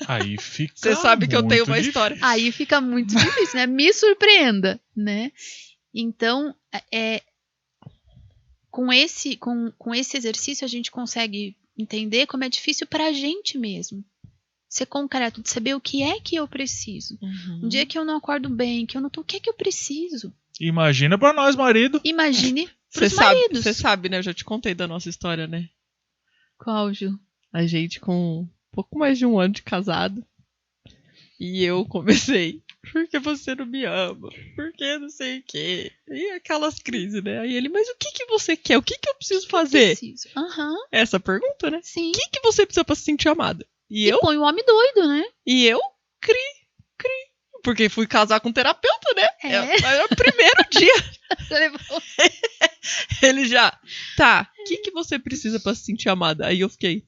Aí fica. Você sabe que eu tenho uma difícil. história. Aí fica muito difícil, né? Me surpreenda, né? Então, com esse exercício a gente consegue entender como é difícil pra gente mesmo. Ser concreto, de saber o que é que eu preciso. Um dia que eu não acordo bem, que eu não tô, o que é que eu preciso? Imagina pra nós, marido. Imagine pros maridos. Você sabe, né? Eu já te contei da nossa história, né? Qual, Ju? A gente com um pouco mais de 1 ano de casado. E eu comecei: por que você não me ama? Por que não sei o quê? E aquelas crises, né? Aí ele: mas o que você quer? O que eu preciso fazer? Preciso. Essa pergunta, né? Sim. O que você precisa pra se sentir amada? E põe o homem doido, né? E eu cri. Porque fui casar com um terapeuta, né? É o primeiro dia. Ele já: tá, o que você precisa pra se sentir amada? Aí eu fiquei: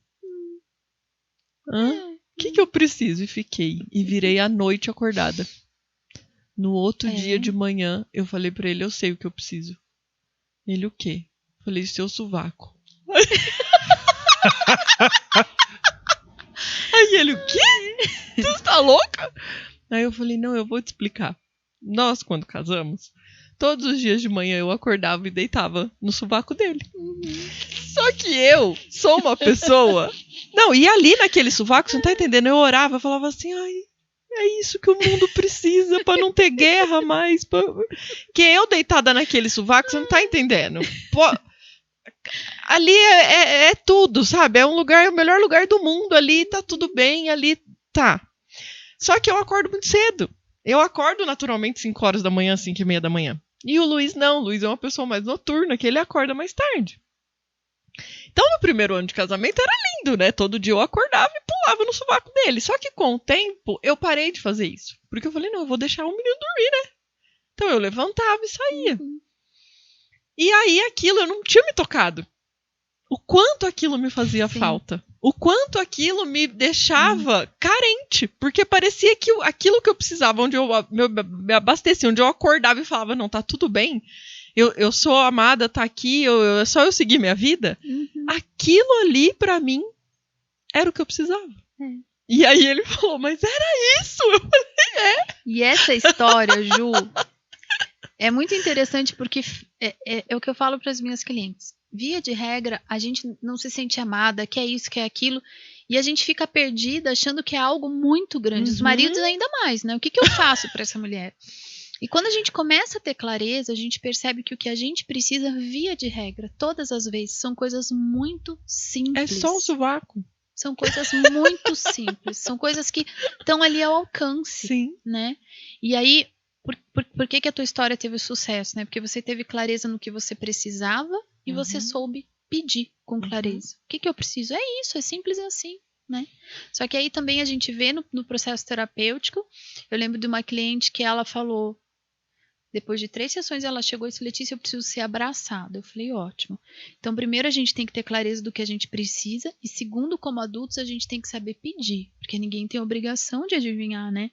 o que eu preciso? E fiquei. E virei à noite acordada. No outro dia de manhã, eu falei pra ele: eu sei o que eu preciso. Ele: o quê? Falei: seu sovaco. Aí ele: o quê? Tu tá louca? Aí eu falei: não, eu vou te explicar. Nós, quando casamos, todos os dias de manhã eu acordava e deitava no sovaco dele. Só que eu sou uma pessoa... Não, e ali naquele sovaco, você não tá entendendo? Eu orava, eu falava assim: ai, é isso que o mundo precisa pra não ter guerra mais. Que eu deitada naquele sovaco, você não tá entendendo? Pô, ali é tudo, sabe? É o melhor lugar do mundo. Ali tá tudo bem, ali tá. Só que eu acordo muito cedo. Eu acordo naturalmente 5 horas da manhã, 5:30 da manhã. E o Luiz não. O Luiz é uma pessoa mais noturna, que ele acorda mais tarde. Então, no primeiro ano de casamento era lindo, né? Todo dia eu acordava e pulava no sovaco dele. Só que com o tempo, eu parei de fazer isso. Porque eu falei: não, eu vou deixar o menino dormir, né? Então eu levantava e saía. E aí aquilo eu não tinha me tocado. O quanto aquilo me fazia falta. O quanto aquilo me deixava carente. Porque parecia que aquilo que eu precisava, onde eu me abastecia, onde eu acordava e falava: não, tá tudo bem. Eu sou amada, tá aqui, é só eu seguir minha vida. Aquilo ali, pra mim, era o que eu precisava. E aí ele falou: mas era isso? Eu falei: E essa história, Ju, é muito interessante porque é o que eu falo para as minhas clientes. Via de regra, a gente não se sente amada, quer isso, quer aquilo, e a gente fica perdida achando que é algo muito grande. Os maridos ainda mais, né? O que eu faço para essa mulher? E quando a gente começa a ter clareza, a gente percebe que o que a gente precisa, via de regra, todas as vezes, são coisas muito simples. É só um sovaco. São coisas muito simples. São coisas que estão ali ao alcance. Sim. Né? E aí, por que a tua história teve sucesso? Né? Porque você teve clareza no que você precisava e você soube pedir com clareza. O que eu preciso? É isso, é simples assim. Né? Só que aí também a gente vê no processo terapêutico. Eu lembro de uma cliente que ela falou... Depois de 3 sessões, ela chegou e disse: Letícia, eu preciso ser abraçada. Eu falei: ótimo. Então, primeiro, a gente tem que ter clareza do que a gente precisa. E segundo, como adultos, a gente tem que saber pedir. Porque ninguém tem obrigação de adivinhar, né?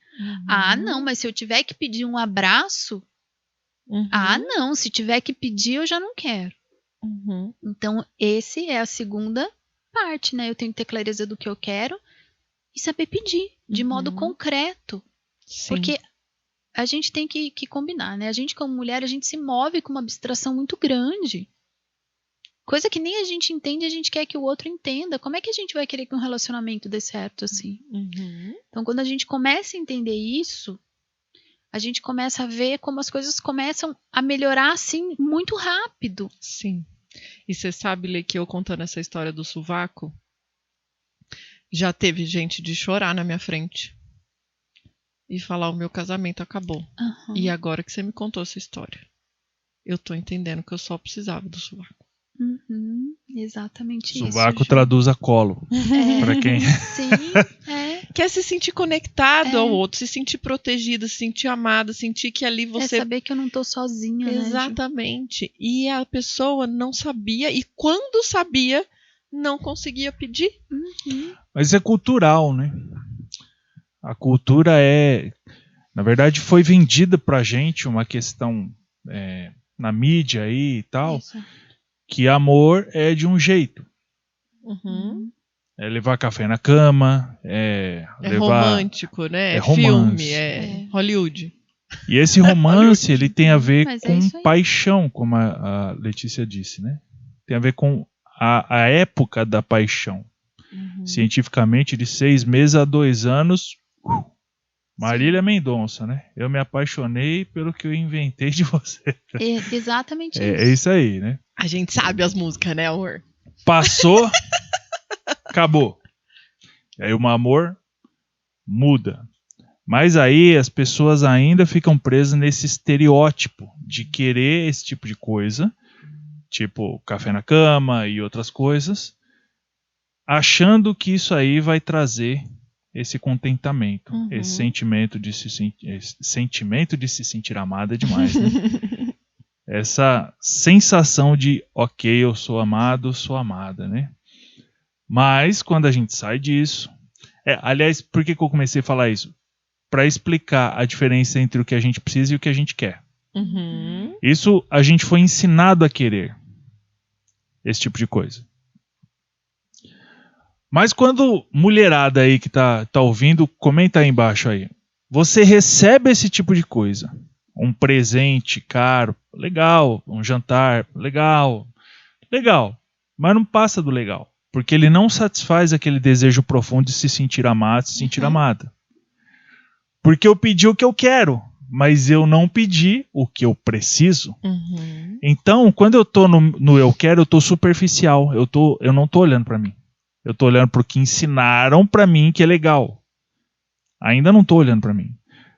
Ah, não, mas se eu tiver que pedir um abraço... Ah, não, se tiver que pedir, eu já não quero. Então, esse é a segunda parte, né? Eu tenho que ter clareza do que eu quero. e saber pedir de modo concreto. Sim. Porque a gente tem que combinar, né? A gente, como mulher, a gente se move com uma abstração muito grande. Coisa que nem a gente entende, a gente quer que o outro entenda. Como é que a gente vai querer que um relacionamento dê certo assim? Então, quando a gente começa a entender isso, a gente começa a ver como as coisas começam a melhorar assim muito rápido. Sim. E você sabe, Lê, que eu contando essa história do sovaco, já teve gente de chorar na minha frente e falar: o meu casamento acabou. Uhum. E agora que você me contou essa história, eu tô entendendo que eu só precisava do sovaco. Uhum, exatamente isso. Sovaco traduz a colo. Pra quem... Sim, Quer se sentir conectado ao outro, se sentir protegido, se sentir amado, sentir que ali você... É saber que eu não tô sozinha, né? Exatamente. E a pessoa não sabia, e quando sabia, não conseguia pedir. Uhum. Mas é cultural, né? A cultura na verdade, foi vendida pra gente uma questão na mídia aí e tal, Isso. que amor é de um jeito. Uhum. É levar café na cama, levar... romântico, né? é romance. romance. É Hollywood. E esse romance, ele tem a ver Mas é com isso aí. paixão, como a Letícia disse, né? Tem a ver com a época da paixão. Cientificamente, de 6 meses a 2 anos, Marília Mendonça, né? Eu me apaixonei pelo que eu inventei de você. Exatamente isso. É isso aí, né? A gente sabe as músicas, né, amor? Passou, acabou. E aí o amor muda. Mas aí as pessoas ainda ficam presas nesse estereótipo de querer esse tipo de coisa, tipo café na cama e outras coisas, achando que isso aí vai trazer esse contentamento, esse sentimento de se sentir amada é demais, né? Essa sensação de, ok, eu sou amado, sou amada, né? Mas quando a gente sai disso... aliás, por que eu comecei a falar isso? Para explicar a diferença entre o que a gente precisa e o que a gente quer. Isso a gente foi ensinado a querer. Esse tipo de coisa. Mas quando mulherada aí que tá ouvindo, comenta aí embaixo aí. Você recebe esse tipo de coisa. Um presente caro, legal. Um jantar, legal. Legal. Mas não passa do legal. Porque ele não satisfaz aquele desejo profundo de se sentir amado, se sentir amada. Porque eu pedi o que eu quero, mas eu não pedi o que eu preciso. Então, quando eu tô no eu quero, eu tô superficial. Eu não tô olhando pra mim. Eu tô olhando pro que ensinaram pra mim que é legal. Ainda não tô olhando pra mim.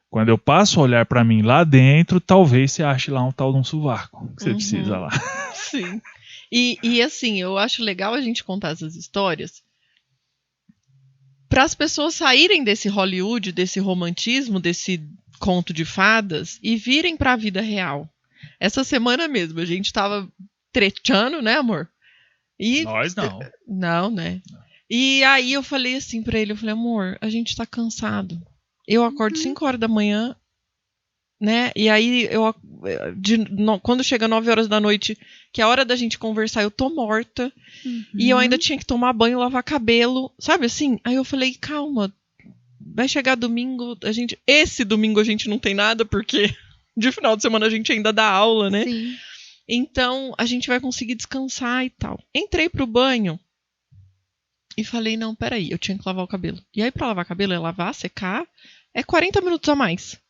Quando eu passo a olhar pra mim lá dentro, talvez você ache lá um tal de um sovaco que você precisa lá. Sim. E assim, eu acho legal a gente contar essas histórias para as pessoas saírem desse Hollywood, desse romantismo, desse conto de fadas e virem para a vida real. Essa semana mesmo, a gente tava tretando, né, amor? E Nós não. Não, né? E aí eu falei assim pra ele, eu falei: amor, a gente tá cansado. Eu acordo 5 horas da manhã, né? E aí quando chega 9 horas da noite, que é a hora da gente conversar, eu tô morta. E eu ainda tinha que tomar banho, lavar cabelo, sabe assim? Aí eu falei: calma, vai chegar domingo, esse domingo a gente não tem nada, porque de final de semana a gente ainda dá aula, né? Sim. Então a gente vai conseguir descansar e tal. Entrei pro banho e falei: não, peraí, eu tinha que lavar o cabelo. E aí pra lavar cabelo é lavar, secar, é 40 minutos a mais.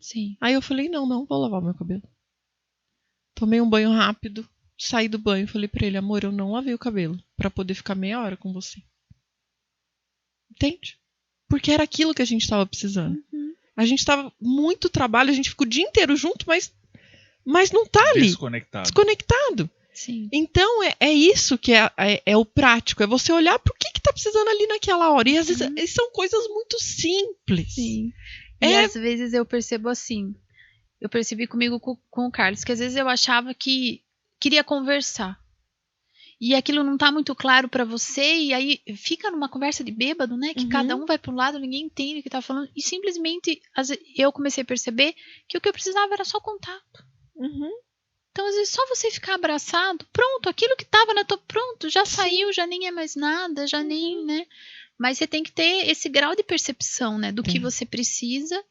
Sim. Aí eu falei: não vou lavar meu cabelo. Tomei um banho rápido, saí do banho, falei pra ele: amor, eu não lavei o cabelo pra poder ficar meia hora com você. Entende? Porque era aquilo que a gente tava precisando. A gente tava muito trabalho, a gente ficou o dia inteiro junto, mas não tá ali. Desconectado. Sim. Então é isso que é o prático, é você olhar pro que tá precisando ali naquela hora. E às vezes são coisas muito simples. Sim. E às vezes eu percebo assim, eu percebi comigo com o Carlos, que às vezes eu achava que queria conversar. E aquilo não tá muito claro pra você, e aí fica numa conversa de bêbado, né? Que cada um vai pra um lado, ninguém entende o que tá falando. E simplesmente eu comecei a perceber que o que eu precisava era só contato. Então, às vezes, só você ficar abraçado, pronto, aquilo que tava na tua... Pronto, já saiu, já nem é mais nada, já nem, né? Mas você tem que ter esse grau de percepção, né? Do que você precisa.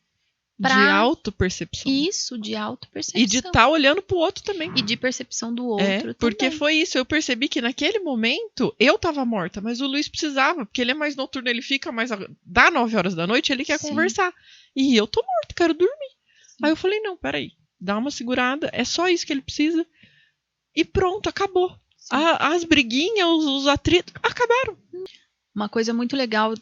De autopercepção. Isso, de autopercepção. E de estar olhando pro outro também. E de percepção do outro porque também. foi isso, eu percebi que naquele momento eu tava morta, mas o Luiz precisava, porque ele é mais noturno, ele fica mais... Dá 9 horas da noite, ele quer conversar. E eu tô morto, quero dormir. Sim. Aí eu falei, não, peraí, dá uma segurada, é só isso que ele precisa. E pronto, acabou. As briguinhas, os atritos, acabaram. Uma coisa muito legal,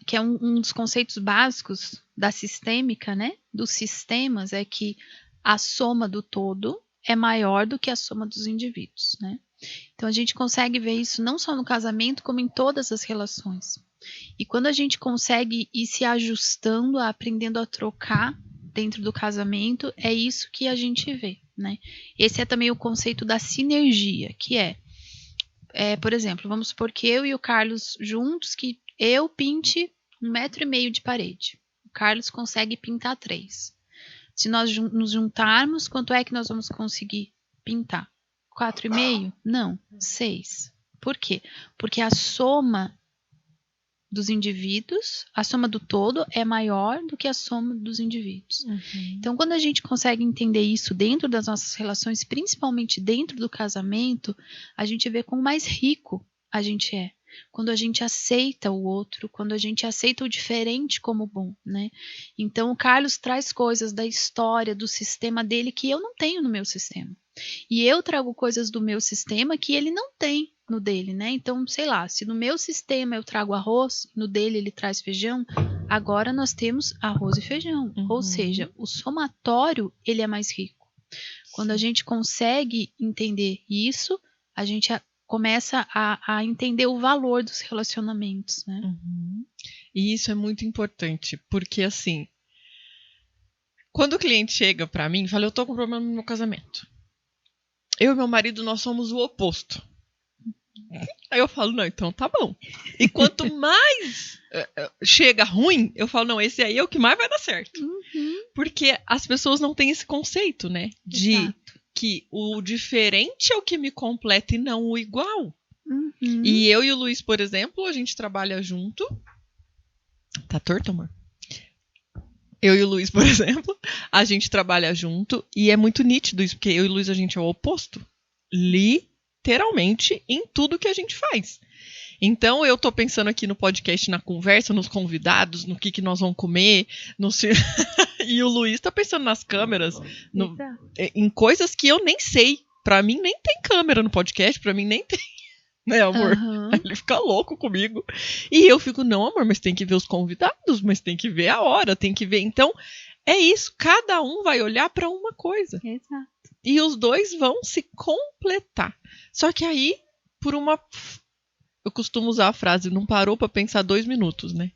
que é um dos conceitos básicos da sistêmica, né? Dos sistemas, é que a soma do todo é maior do que a soma dos indivíduos, né? Então a gente consegue ver isso não só no casamento, como em todas as relações. E quando a gente consegue ir se ajustando, aprendendo a trocar dentro do casamento, é isso que a gente vê, né? Esse é também o conceito da sinergia, que por exemplo, vamos supor que eu e o Carlos juntos, que eu pinte 1,5 metro de parede. O Carlos consegue pintar 3. Se nós nos juntarmos, quanto é que nós vamos conseguir pintar? 4,5? Não, 6. Por quê? Porque a soma dos indivíduos, a soma do todo é maior do que a soma dos indivíduos. Uhum. Então, quando a gente consegue entender isso dentro das nossas relações, principalmente dentro do casamento, a gente vê quão mais rico a gente é. Quando a gente aceita o outro, quando a gente aceita o diferente como bom, né? Então, o Carlos traz coisas da história, do sistema dele que eu não tenho no meu sistema. E eu trago coisas do meu sistema que ele não tem no dele, né? Então, sei lá, se no meu sistema eu trago arroz, no dele ele traz feijão, agora nós temos arroz e feijão. Uhum. Ou seja, o somatório, ele é mais rico. Quando a gente consegue entender isso, a gente começa a entender o valor dos relacionamentos, né? Uhum. E isso é muito importante, porque assim, quando o cliente chega pra mim e fala, eu tô com problema no meu casamento. Eu e meu marido, nós somos o oposto. Aí eu falo, não, então tá bom. E quanto mais chega ruim, eu falo, não, esse aí é o que mais vai dar certo. Uhum. Porque as pessoas não têm esse conceito, né? De que o diferente é o que me completa e não o igual. Uhum. E eu e o Luiz, por exemplo, a gente trabalha junto. Tá torto, amor? Eu e o Luiz, por exemplo, a gente trabalha junto e é muito nítido isso, porque eu e o Luiz, a gente é o oposto. Literalmente em tudo que a gente faz. Então, eu tô pensando aqui no podcast, na conversa, nos convidados, no que nós vamos comer, e o Luiz tá pensando nas câmeras, em coisas que eu nem sei. Pra mim, nem tem câmera no podcast, pra mim nem tem, né, amor? Uhum. Aí ele fica louco comigo. E eu fico, não, amor, mas tem que ver os convidados, mas tem que ver a hora, tem que ver. Então, é isso, cada um vai olhar pra uma coisa. Exato. E os dois vão se completar. Só que aí, eu costumo usar a frase, não parou pra pensar 2 minutos, né?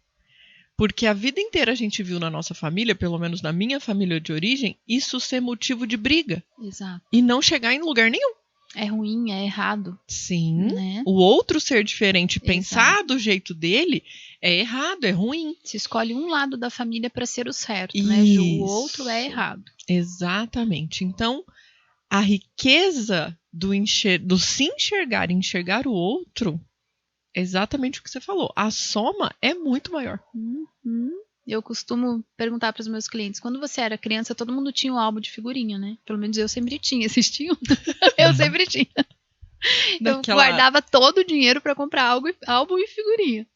Porque a vida inteira a gente viu na nossa família, pelo menos na minha família de origem, isso ser motivo de briga. Exato. E não chegar em lugar nenhum. É ruim, é errado. Sim. Né? O outro ser diferente, pensar do jeito dele, é errado, é ruim. Se escolhe um lado da família para ser o certo, isso. Né? O outro é errado. Exatamente. Então, a riqueza do se enxergar e enxergar o outro, é exatamente o que você falou. A soma é muito maior. Uhum. Eu costumo perguntar para os meus clientes, quando você era criança, todo mundo tinha um álbum de figurinha, né? Pelo menos eu sempre tinha. Vocês tinham? Eu sempre tinha. Eu guardava todo o dinheiro para comprar álbum e figurinha.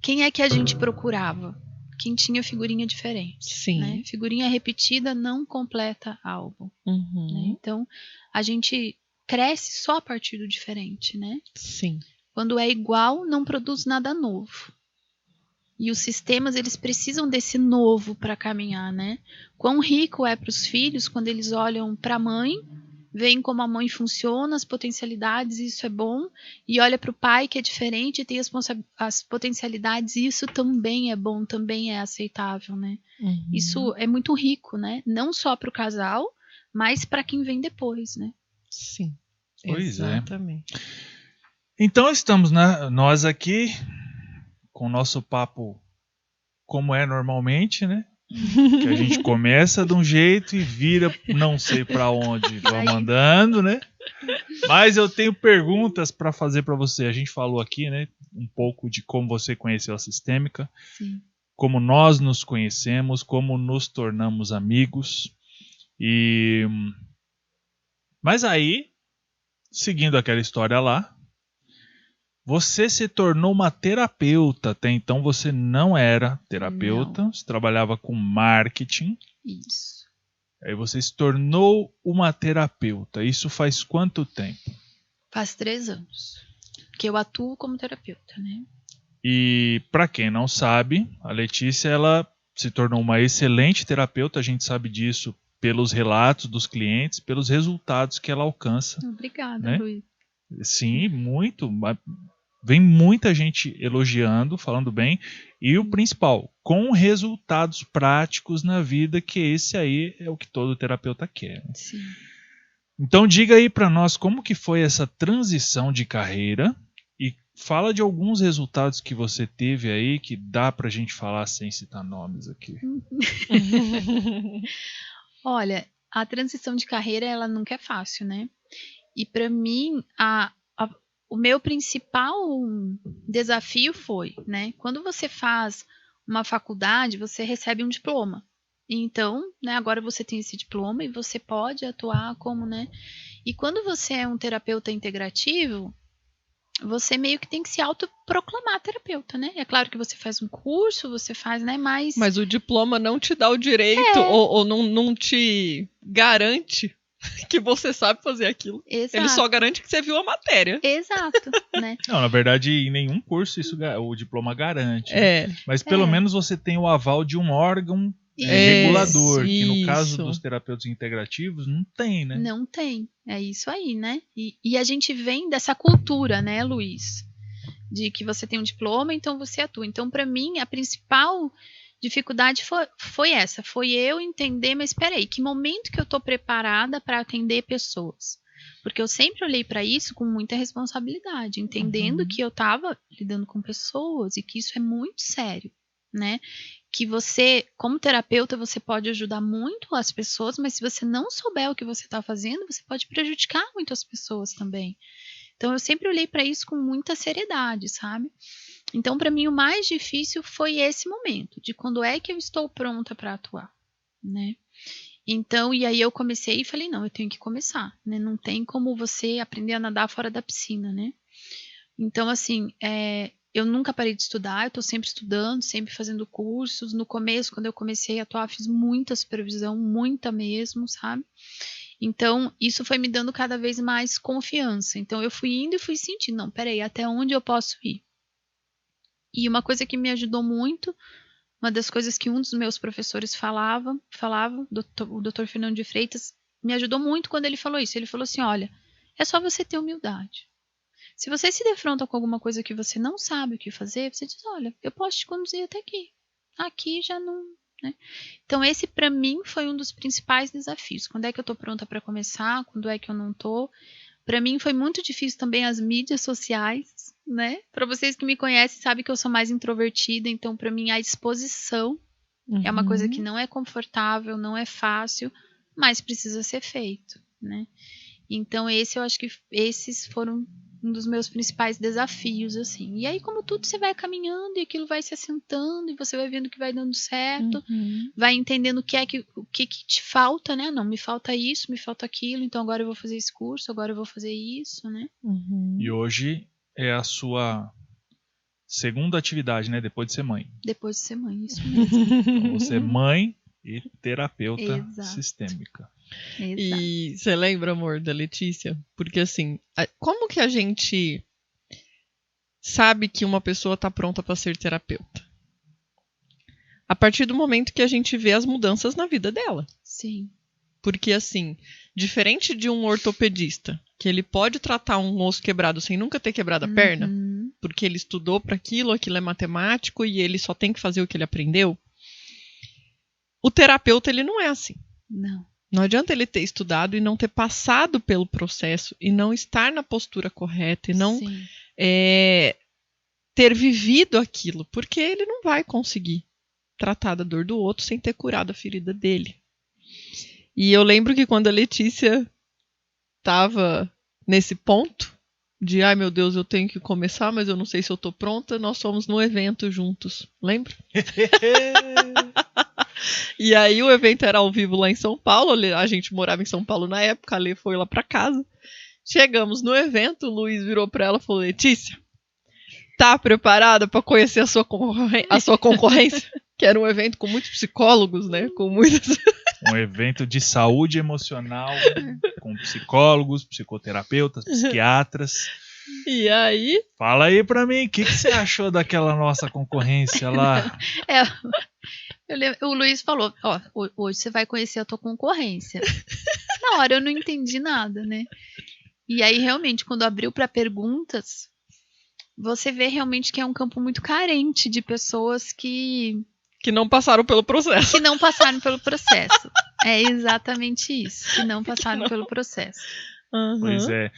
Quem é que a gente procurava? Quem tinha figurinha diferente. Sim. Né? Figurinha repetida não completa álbum. Uhum. Né? Então, a gente cresce só a partir do diferente, né? Sim. Quando é igual, não produz nada novo. E os sistemas, eles precisam desse novo para caminhar, né? Quão rico é para os filhos quando eles olham para a mãe, veem como a mãe funciona, as potencialidades, isso é bom, e olha para o pai, que é diferente, e tem as potencialidades, e isso também é bom, também é aceitável, né? Uhum. Isso é muito rico, né? Não só para o casal, mas para quem vem depois, né? Sim, pois exatamente. Então estamos, né, nós aqui com o nosso papo como é normalmente, né? Que a gente começa de um jeito e vira não sei pra onde, vamos andando, né? Mas eu tenho perguntas para fazer para você. A gente falou aqui, né, um pouco de como você conheceu a Sistêmica, Sim. como nós nos conhecemos, como nos tornamos amigos. Mas aí, seguindo aquela história lá, você se tornou uma terapeuta. Até então você não era terapeuta, você trabalhava com marketing. Isso. Aí você se tornou uma terapeuta. Isso faz quanto tempo? Faz 3 anos que eu atuo como terapeuta, né? E para quem não sabe, a Letícia ela se tornou uma excelente terapeuta. A gente sabe disso pelos relatos dos clientes, pelos resultados que ela alcança. Obrigada, né? Luiz. Sim, muito. Vem muita gente elogiando, falando bem. E o principal, com resultados práticos na vida, que esse aí é o que todo terapeuta quer. Sim. Então diga aí para nós como que foi essa transição de carreira e fala de alguns resultados que você teve aí que dá pra gente falar sem citar nomes aqui. Olha, a transição de carreira, ela nunca é fácil, né? E para mim, o meu principal desafio foi, né? Quando você faz uma faculdade, você recebe um diploma. Então, né, agora você tem esse diploma e você pode atuar como, né? E quando você é um terapeuta integrativo, você meio que tem que se autoproclamar terapeuta, né? É claro que você faz um curso, você faz, né? Mas o diploma não te dá o direito ou não te garante que você sabe fazer aquilo. Exato. Ele só garante que você viu a matéria. Exato, né? Não, na verdade, em nenhum curso isso o diploma garante. É. Né? Mas pelo menos você tem o aval de um órgão regulador, que no caso dos terapeutas integrativos não tem, né? Não tem, é isso aí, né? E a gente vem dessa cultura, né, Luiz? De que você tem um diploma, então você atua. Então, para mim, a principal dificuldade foi essa, foi eu entender, mas espera aí, que momento que eu estou preparada para atender pessoas? Porque eu sempre olhei para isso com muita responsabilidade, entendendo que eu estava lidando com pessoas e que isso é muito sério, né? Que você, como terapeuta, você pode ajudar muito as pessoas, mas se você não souber o que você está fazendo, você pode prejudicar muito as pessoas também. Então, eu sempre olhei para isso com muita seriedade, sabe? Então, para mim, o mais difícil foi esse momento, de quando é que eu estou pronta para atuar, né? Então, e aí eu comecei e falei, não, eu tenho que começar, né? Não tem como você aprender a nadar fora da piscina, né? Então, assim, eu nunca parei de estudar, eu estou sempre estudando, sempre fazendo cursos. No começo, quando eu comecei a atuar, fiz muita supervisão, muita mesmo, sabe? Então, isso foi me dando cada vez mais confiança. Então, eu fui indo e fui sentindo, não, peraí, até onde eu posso ir? E uma coisa que me ajudou muito, uma das coisas que um dos meus professores falava, o Dr. Fernando de Freitas, me ajudou muito quando ele falou isso. Ele falou assim, olha, é só você ter humildade. Se você se defronta com alguma coisa que você não sabe o que fazer, você diz, olha, eu posso te conduzir até aqui. Aqui já não... Né? Então, esse para mim foi um dos principais desafios. Quando é que eu tô pronta para começar? Quando é que eu não tô? Para mim foi muito difícil também as mídias sociais, né? Para vocês que me conhecem, sabem que eu sou mais introvertida, então para mim a exposição é uma coisa que não é confortável, não é fácil, mas precisa ser feito, né? Então eu acho que esses foram um dos meus principais desafios, assim. E aí, como tudo, você vai caminhando e aquilo vai se assentando e você vai vendo que vai dando certo, vai entendendo o que te falta, né? Não, me falta isso, me falta aquilo, então agora eu vou fazer esse curso, agora eu vou fazer isso, né? E hoje é a sua segunda atividade, né? Depois de ser mãe. Depois de ser mãe, isso mesmo. Então, você é mãe e terapeuta Exato. sistêmica. Exato. E você lembra, amor, da Letícia? Porque assim, como que a gente sabe que uma pessoa está pronta para ser terapeuta? A partir do momento que a gente vê as mudanças na vida dela. Sim. Porque assim, diferente de um ortopedista, que ele pode tratar um osso quebrado sem nunca ter quebrado a perna, porque ele estudou para aquilo é matemático e ele só tem que fazer o que ele aprendeu. O terapeuta, ele não é assim. Não. Não adianta ele ter estudado e não ter passado pelo processo e não estar na postura correta e não ter vivido aquilo, porque ele não vai conseguir tratar da dor do outro sem ter curado a ferida dele. E eu lembro que quando a Letícia estava nesse ponto de, ai meu Deus, eu tenho que começar, mas eu não sei se eu tô pronta, nós fomos num evento juntos, lembra? E aí o evento era ao vivo lá em São Paulo, a gente morava em São Paulo na época, a Lê foi lá pra casa. Chegamos no evento, o Luiz virou pra ela e falou, Letícia, tá preparada pra conhecer a sua concorrência? Que era um evento com muitos psicólogos, né? Com muitas... Um evento de saúde emocional, com psicólogos, psicoterapeutas, psiquiatras. E aí? Fala aí pra mim, o que você achou daquela nossa concorrência lá? O Luiz falou, ó, hoje você vai conhecer a tua concorrência. Na hora eu não entendi nada, né? E aí, realmente, quando abriu para perguntas, você vê realmente que é um campo muito carente de pessoas que não passaram pelo processo. Que não passaram pelo processo. É exatamente isso, que não passaram pelo processo. Uhum. Pois é.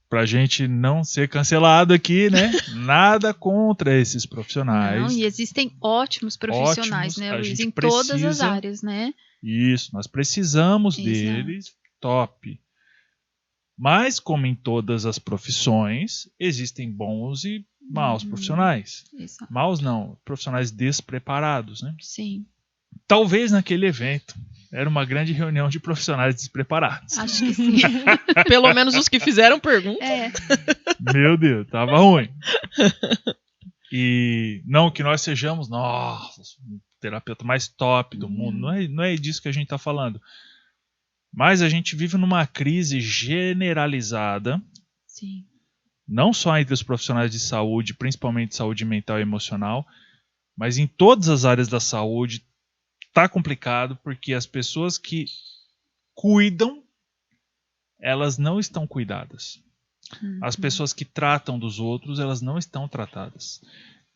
Pra gente não ser cancelado aqui, né? Nada contra esses profissionais. Não, e existem ótimos profissionais, né, Luiz? Em todas as áreas, né? Isso, nós precisamos deles, top. Mas, como em todas as profissões, existem bons e maus profissionais. Exato. Maus não, profissionais despreparados, né? Sim. Talvez naquele evento era uma grande reunião de profissionais despreparados. Acho que sim. Pelo menos os que fizeram pergunta. Meu Deus, tava ruim. E não que nós sejamos, nossa, o terapeuta mais top do mundo. Não é disso que a gente tá falando. Mas a gente vive numa crise generalizada. Sim. Não só entre os profissionais de saúde, principalmente saúde mental e emocional, mas em todas as áreas da saúde está complicado porque as pessoas que cuidam, elas não estão cuidadas. As pessoas que tratam dos outros, elas não estão tratadas.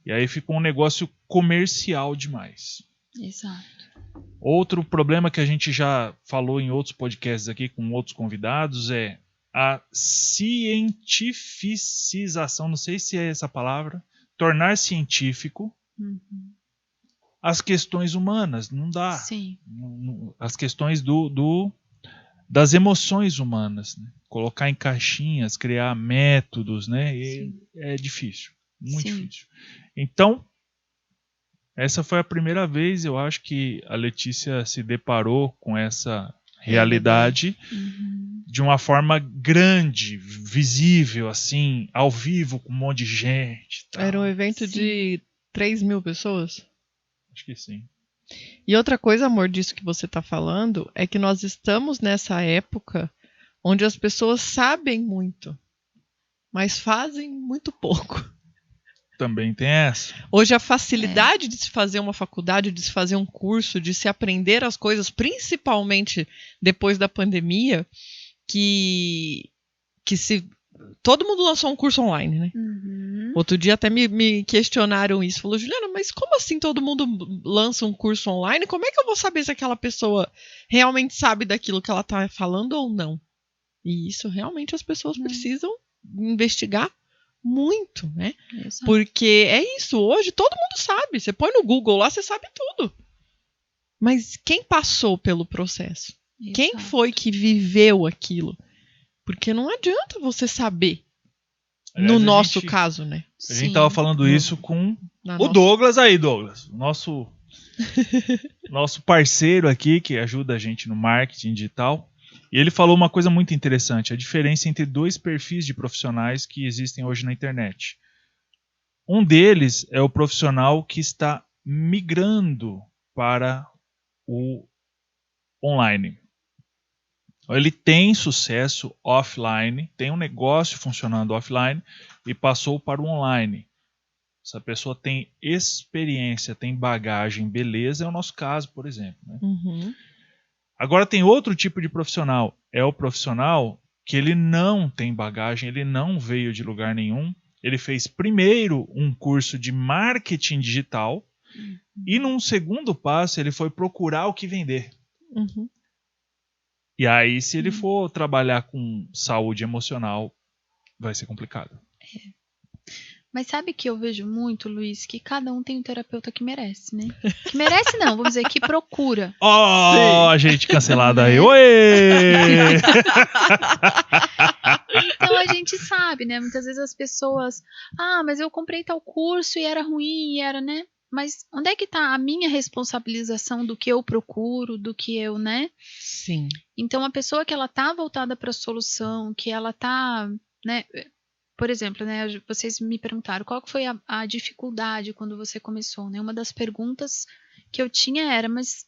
E aí fica um negócio comercial demais. Exato. Outro problema que a gente já falou em outros podcasts aqui com outros convidados é a cientificização, não sei se é essa palavra, tornar científico as questões humanas, não dá. Sim. As questões das emoções humanas, né? Colocar em caixinhas, criar métodos, né? É difícil, muito difícil. Então, essa foi a primeira vez, eu acho, que a Letícia se deparou com essa realidade de uma forma grande, visível, assim, ao vivo, com um monte de gente. Tal. Era um evento de 3.000 pessoas? Acho que sim. E outra coisa, amor, disso que você está falando, é que nós estamos nessa época onde as pessoas sabem muito, mas fazem muito pouco. Também tem essa. Hoje a facilidade de se fazer uma faculdade, de se fazer um curso, de se aprender as coisas, principalmente depois da pandemia, que se todo mundo lançou um curso online, né? Outro dia até me questionaram isso. Falou, Juliana, mas como assim todo mundo lança um curso online? Como é que eu vou saber se aquela pessoa realmente sabe daquilo que ela está falando ou não? E isso realmente as pessoas precisam investigar muito, né? Exato. Porque é isso, hoje todo mundo sabe. Você põe no Google lá, você sabe tudo. Mas quem passou pelo processo? Exato. Quem foi que viveu aquilo? Porque não adianta você saber. Aliás, no nosso caso, né? A gente tava falando isso com o Douglas aí, Douglas. Nosso parceiro aqui, que ajuda a gente no marketing digital. E ele falou uma coisa muito interessante, a diferença entre dois perfis de profissionais que existem hoje na internet. Um deles é o profissional que está migrando para o online. Ele tem sucesso offline, tem um negócio funcionando offline e passou para o online. Essa pessoa tem experiência, tem bagagem, beleza, é o nosso caso, por exemplo. Né? Agora tem outro tipo de profissional, é o profissional que ele não tem bagagem, ele não veio de lugar nenhum, ele fez primeiro um curso de marketing digital e num segundo passo ele foi procurar o que vender. E aí, se ele for trabalhar com saúde emocional, vai ser complicado. Mas sabe que eu vejo muito, Luiz, que cada um tem um terapeuta que merece, né? Que merece não, vamos dizer, que procura. A gente cancelada aí. Oi! Então a gente sabe, né? Muitas vezes as pessoas, mas eu comprei tal curso e era ruim, e era, né? Mas onde é que tá a minha responsabilização do que eu procuro, do que eu, né? Sim. Então, a pessoa que ela tá voltada para a solução, que ela tá, né? Por exemplo, né? Vocês me perguntaram qual que foi a dificuldade quando você começou, né? Uma das perguntas que eu tinha era, mas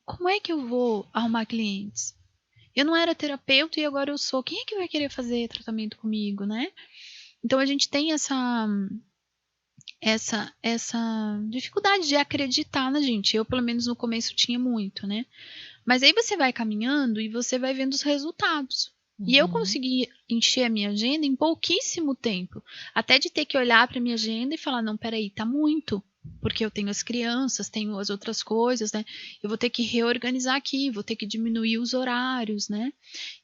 como é que eu vou arrumar clientes? Eu não era terapeuta e agora eu sou. Quem é que vai querer fazer tratamento comigo, né? Então, a gente tem essa dificuldade de acreditar na gente. Eu, pelo menos no começo, tinha muito, né? Mas aí você vai caminhando e você vai vendo os resultados. E eu consegui encher a minha agenda em pouquíssimo tempo. Até de ter que olhar para minha agenda e falar, não, peraí, tá muito. Porque eu tenho as crianças, tenho as outras coisas, né? Eu vou ter que reorganizar aqui, vou ter que diminuir os horários, né?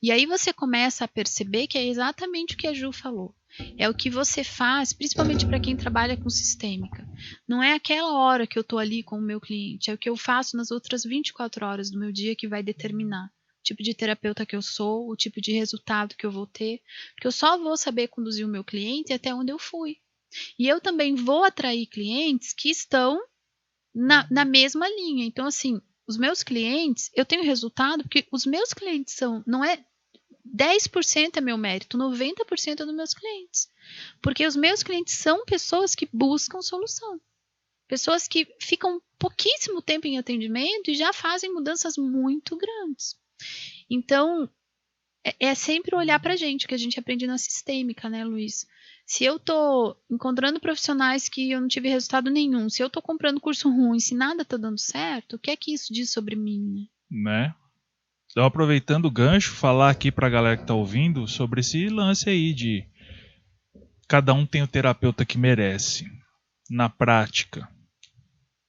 E aí você começa a perceber que é exatamente o que a Ju falou. É o que você faz, principalmente para quem trabalha com sistêmica. Não é aquela hora que eu estou ali com o meu cliente, é o que eu faço nas outras 24 horas do meu dia que vai determinar o tipo de terapeuta que eu sou, o tipo de resultado que eu vou ter, porque eu só vou saber conduzir o meu cliente até onde eu fui. E eu também vou atrair clientes que estão na mesma linha. Então, assim, os meus clientes, eu tenho resultado porque os meus clientes não é 10% é meu mérito, 90% é dos meus clientes. Porque os meus clientes são pessoas que buscam solução. Pessoas que ficam pouquíssimo tempo em atendimento e já fazem mudanças muito grandes. Então, é sempre olhar pra gente, que a gente aprende na sistêmica, né, Luiz? Se eu tô encontrando profissionais que eu não tive resultado nenhum, se eu tô comprando curso ruim, se nada tá dando certo, o que é que isso diz sobre mim, Né? Então, aproveitando o gancho, falar aqui pra galera que tá ouvindo sobre esse lance aí de cada um tem o terapeuta que merece. Na prática,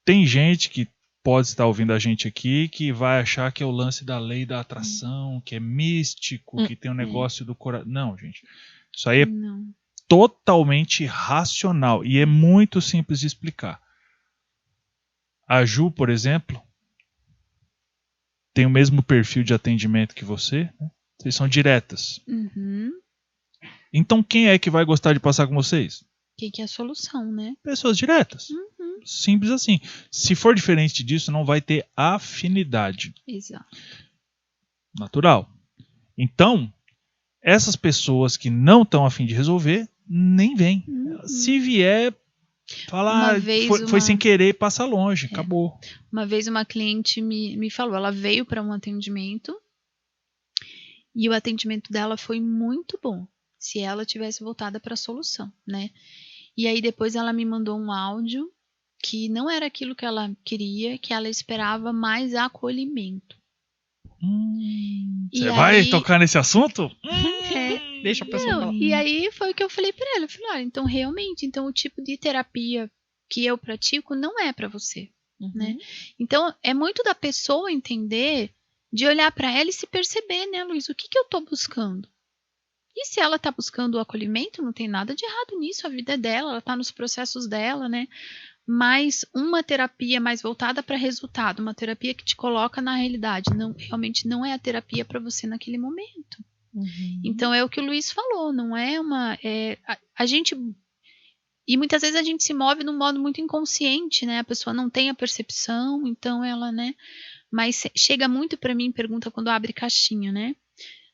tem gente que pode estar ouvindo a gente aqui que vai achar que é o lance da lei da atração, que é místico, que tem um negócio do coração. Não, gente. Isso aí é totalmente racional e é muito simples de explicar. A Ju, por exemplo, tem o mesmo perfil de atendimento que você, né? Vocês são diretas. Então quem é que vai gostar de passar com vocês? Que é a solução, né? Pessoas diretas. Simples assim. Se for diferente disso, não vai ter afinidade. Exato. Natural. Então, essas pessoas que não estão a fim de resolver, nem vêm. Se vier, fala, foi sem querer, passa longe, acabou. Uma vez uma cliente me falou, ela veio para um atendimento e o atendimento dela foi muito bom, se ela tivesse voltada para a solução, né? E aí depois ela me mandou um áudio que não era aquilo que ela queria, que ela esperava mais acolhimento. Você vai tocar nesse assunto? Deixa a pessoa falar. E aí foi o que eu falei para ela. Eu falei, olha, então realmente, então o tipo de terapia que eu pratico não é para você, né? Então é muito da pessoa entender, de olhar para ela e se perceber, né, Luiz, o que eu tô buscando? E se ela tá buscando o acolhimento, não tem nada de errado nisso, a vida é dela, ela tá nos processos dela, né? Mas uma terapia mais voltada para resultado, uma terapia que te coloca na realidade, realmente não é a terapia para você naquele momento. Então é o que o Luiz falou, não é uma... a gente... E muitas vezes a gente se move num modo muito inconsciente, né? A pessoa não tem a percepção, então ela, né? Mas chega muito para mim, pergunta quando abre caixinha, né?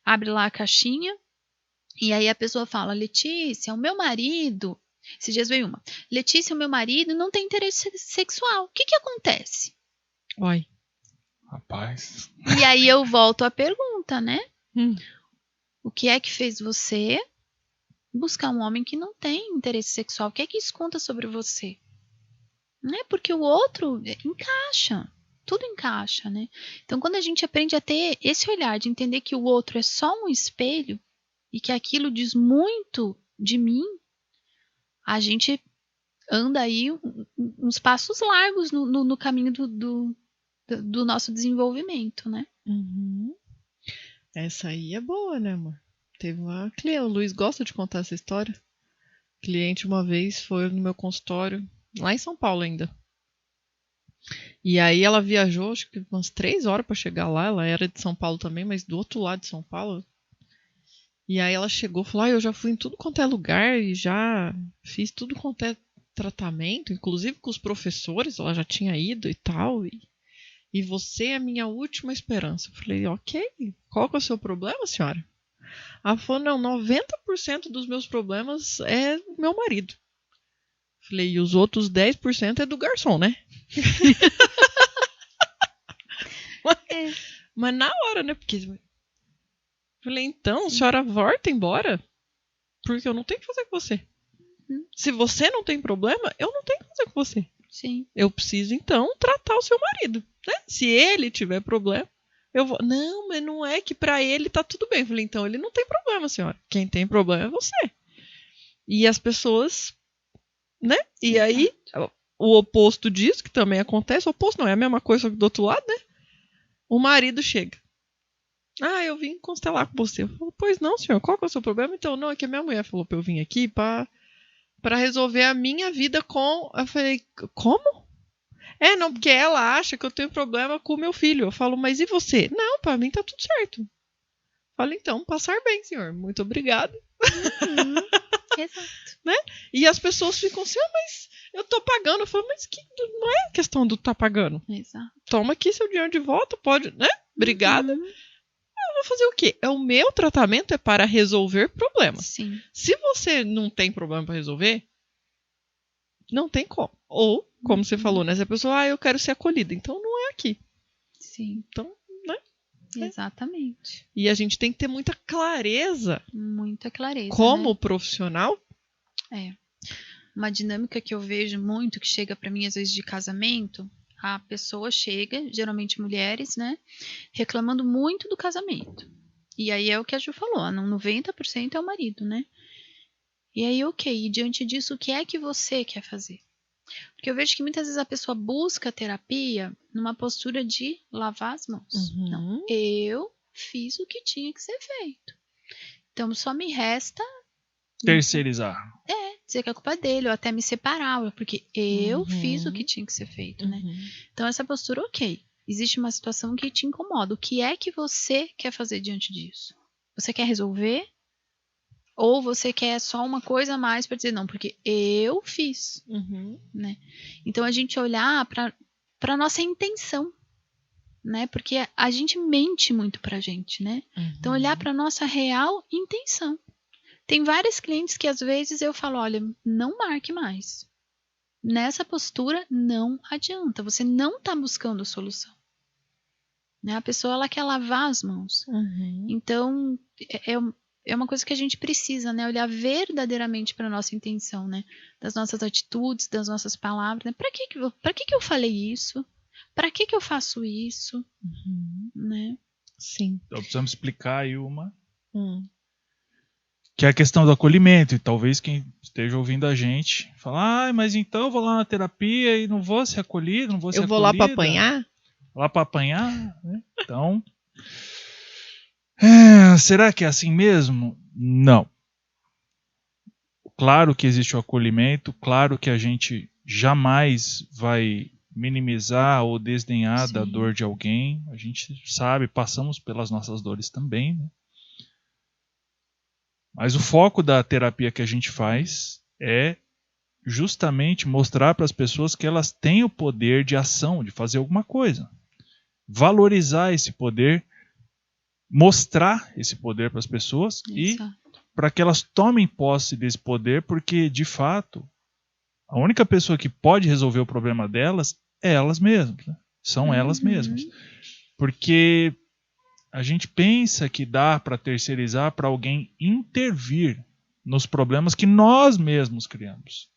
Abre lá a caixinha, e aí a pessoa fala, Letícia, o meu marido... Esses dias veio uma. Letícia, o meu marido, não tem interesse sexual. O que acontece? Oi. Rapaz. E aí eu volto à pergunta, né? O que é que fez você buscar um homem que não tem interesse sexual? O que é que isso conta sobre você? Não é porque o outro encaixa. Tudo encaixa, né? Então, quando a gente aprende a ter esse olhar de entender que o outro é só um espelho e que aquilo diz muito de mim, a gente anda aí uns passos largos no caminho do nosso desenvolvimento, né? Essa aí é boa, né, amor? Teve uma cliente, o Luiz gosta de contar essa história. Cliente uma vez foi no meu consultório, lá em São Paulo ainda. E aí ela viajou, acho que umas 3 horas para chegar lá. Ela era de São Paulo também, mas do outro lado de São Paulo. E aí ela chegou e falou, eu já fui em tudo quanto é lugar e já fiz tudo quanto é tratamento, inclusive com os professores, ela já tinha ido e tal, e você é a minha última esperança. Eu falei, ok, qual que é o seu problema, senhora? Ela falou, não, 90% dos meus problemas é meu marido. Eu falei, e os outros 10% é do garçom, né? Mas na hora, né? Porque eu falei, então, a senhora volta embora, porque eu não tenho que fazer com você. Se você não tem problema, eu não tenho que fazer com você. Sim. Eu preciso, então, tratar o seu marido. Né? Se ele tiver problema, eu vou. Não, mas não é que pra ele tá tudo bem. Eu falei, então ele não tem problema, senhora. Quem tem problema é você. E as pessoas, né? E aí, o oposto disso, que também acontece, o oposto não, é a mesma coisa, só que do outro lado, né? O marido chega. Eu vim constelar com você. Eu falo, pois não, senhor, qual que é o seu problema? Então, não, é que a minha mulher falou pra eu vir aqui pra resolver a minha vida com... Eu falei, como? Não, porque ela acha que eu tenho problema com o meu filho. Eu falo, mas e você? Não, pra mim tá tudo certo. Eu falo, então, passar bem, senhor. Muito obrigado. Exato. Né? E as pessoas ficam assim, mas eu tô pagando. Eu falo, mas não é questão do tá pagando. Exato. Toma aqui seu dinheiro de volta, pode, né? Obrigada. Eu vou fazer o quê? O meu tratamento é para resolver problemas. Sim. Se você não tem problema para resolver, não tem como. Ou, como você falou, né? Se a pessoa, eu quero ser acolhida. Então não é aqui. Sim. Então, né? Exatamente. E a gente tem que ter muita clareza. Muita clareza. Como né? profissional. Uma dinâmica que eu vejo muito, que chega para mim às vezes de casamento, a pessoa chega, geralmente mulheres, né? Reclamando muito do casamento. E aí é o que a Ju falou, 90% é o marido, né? E aí, ok, e diante disso, o que é que você quer fazer? Porque eu vejo que muitas vezes a pessoa busca terapia numa postura de lavar as mãos. Uhum. Não, eu fiz o que tinha que ser feito. Então só me resta terceirizar. dizer que a culpa é dele, ou até me separar, porque eu fiz o que tinha que ser feito, né? Então essa postura, ok. Existe uma situação que te incomoda. O que é que você quer fazer diante disso? Você quer resolver? Ou você quer só uma coisa a mais para dizer, não, porque eu fiz, né? Então a gente olhar para nossa intenção, né? Porque a gente mente muito pra gente, né? Então olhar para nossa real intenção. Tem vários clientes que às vezes eu falo, olha, não marque mais. Nessa postura não adianta, você não está buscando a solução. Né? A pessoa ela quer lavar as mãos. Então é uma coisa que a gente precisa, né? Olhar verdadeiramente para nossa intenção, né? Das nossas atitudes, das nossas palavras. Né? Para que eu falei isso? Para que eu faço isso? Né? Sim. Então precisamos explicar aí que é a questão do acolhimento. E talvez quem esteja ouvindo a gente fala, mas então eu vou lá na terapia e não vou ser acolhido, não vou ser acolhida. Eu vou lá para apanhar? Lá para apanhar? Né? Então, será que é assim mesmo? Não. Claro que existe o acolhimento, claro que a gente jamais vai minimizar ou desdenhar da dor de alguém. A gente sabe, passamos pelas nossas dores também, né? Mas o foco da terapia que a gente faz é justamente mostrar para as pessoas que elas têm o poder de ação, de fazer alguma coisa. Valorizar esse poder, mostrar esse poder para as pessoas e para que elas tomem posse desse poder, porque, de fato, a única pessoa que pode resolver o problema delas é elas mesmas. Né? São elas mesmas. Porque a gente pensa que dá para terceirizar para alguém intervir nos problemas que nós mesmos criamos.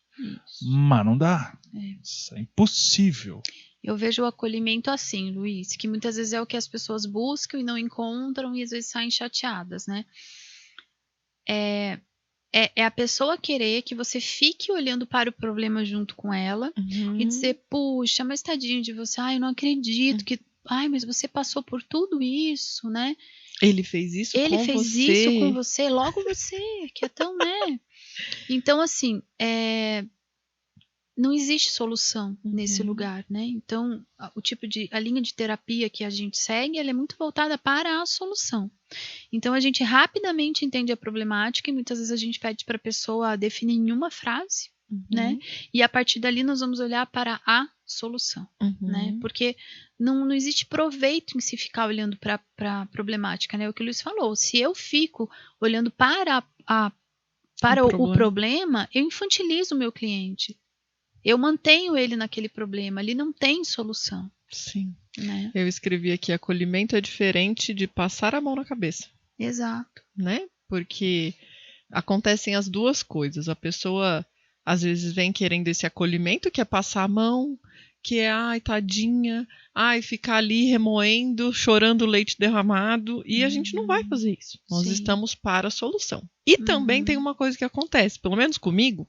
Mas não dá. Isso é impossível. Eu vejo o acolhimento assim, Luiz, que muitas vezes é o que as pessoas buscam e não encontram e às vezes saem chateadas, né? É a pessoa querer que você fique olhando para o problema junto com ela e dizer, puxa, mas tadinho de você, eu não acredito que... mas você passou por tudo isso, né? Ele fez isso com você. Ele fez isso com você, logo você, que é tão, né? Então, assim, não existe solução nesse lugar, né? Então, a linha de terapia que a gente segue, ela é muito voltada para a solução. Então, a gente rapidamente entende a problemática e muitas vezes a gente pede para a pessoa definir em uma frase, né? E a partir dali nós vamos olhar para a solução, né? Porque não existe proveito em se ficar olhando para a problemática, né? O que o Luiz falou, se eu fico olhando para o problema, eu infantilizo o meu cliente. Eu mantenho ele naquele problema, ele não tem solução. Sim. Né? Eu escrevi aqui, acolhimento é diferente de passar a mão na cabeça. Exato. Né? Porque acontecem as duas coisas. A pessoa, às vezes, vem querendo esse acolhimento, que é passar a mão, que é, ai, tadinha, ai, ficar ali remoendo, chorando leite derramado, e a gente não vai fazer isso. Nós estamos para a solução. E também tem uma coisa que acontece, pelo menos comigo,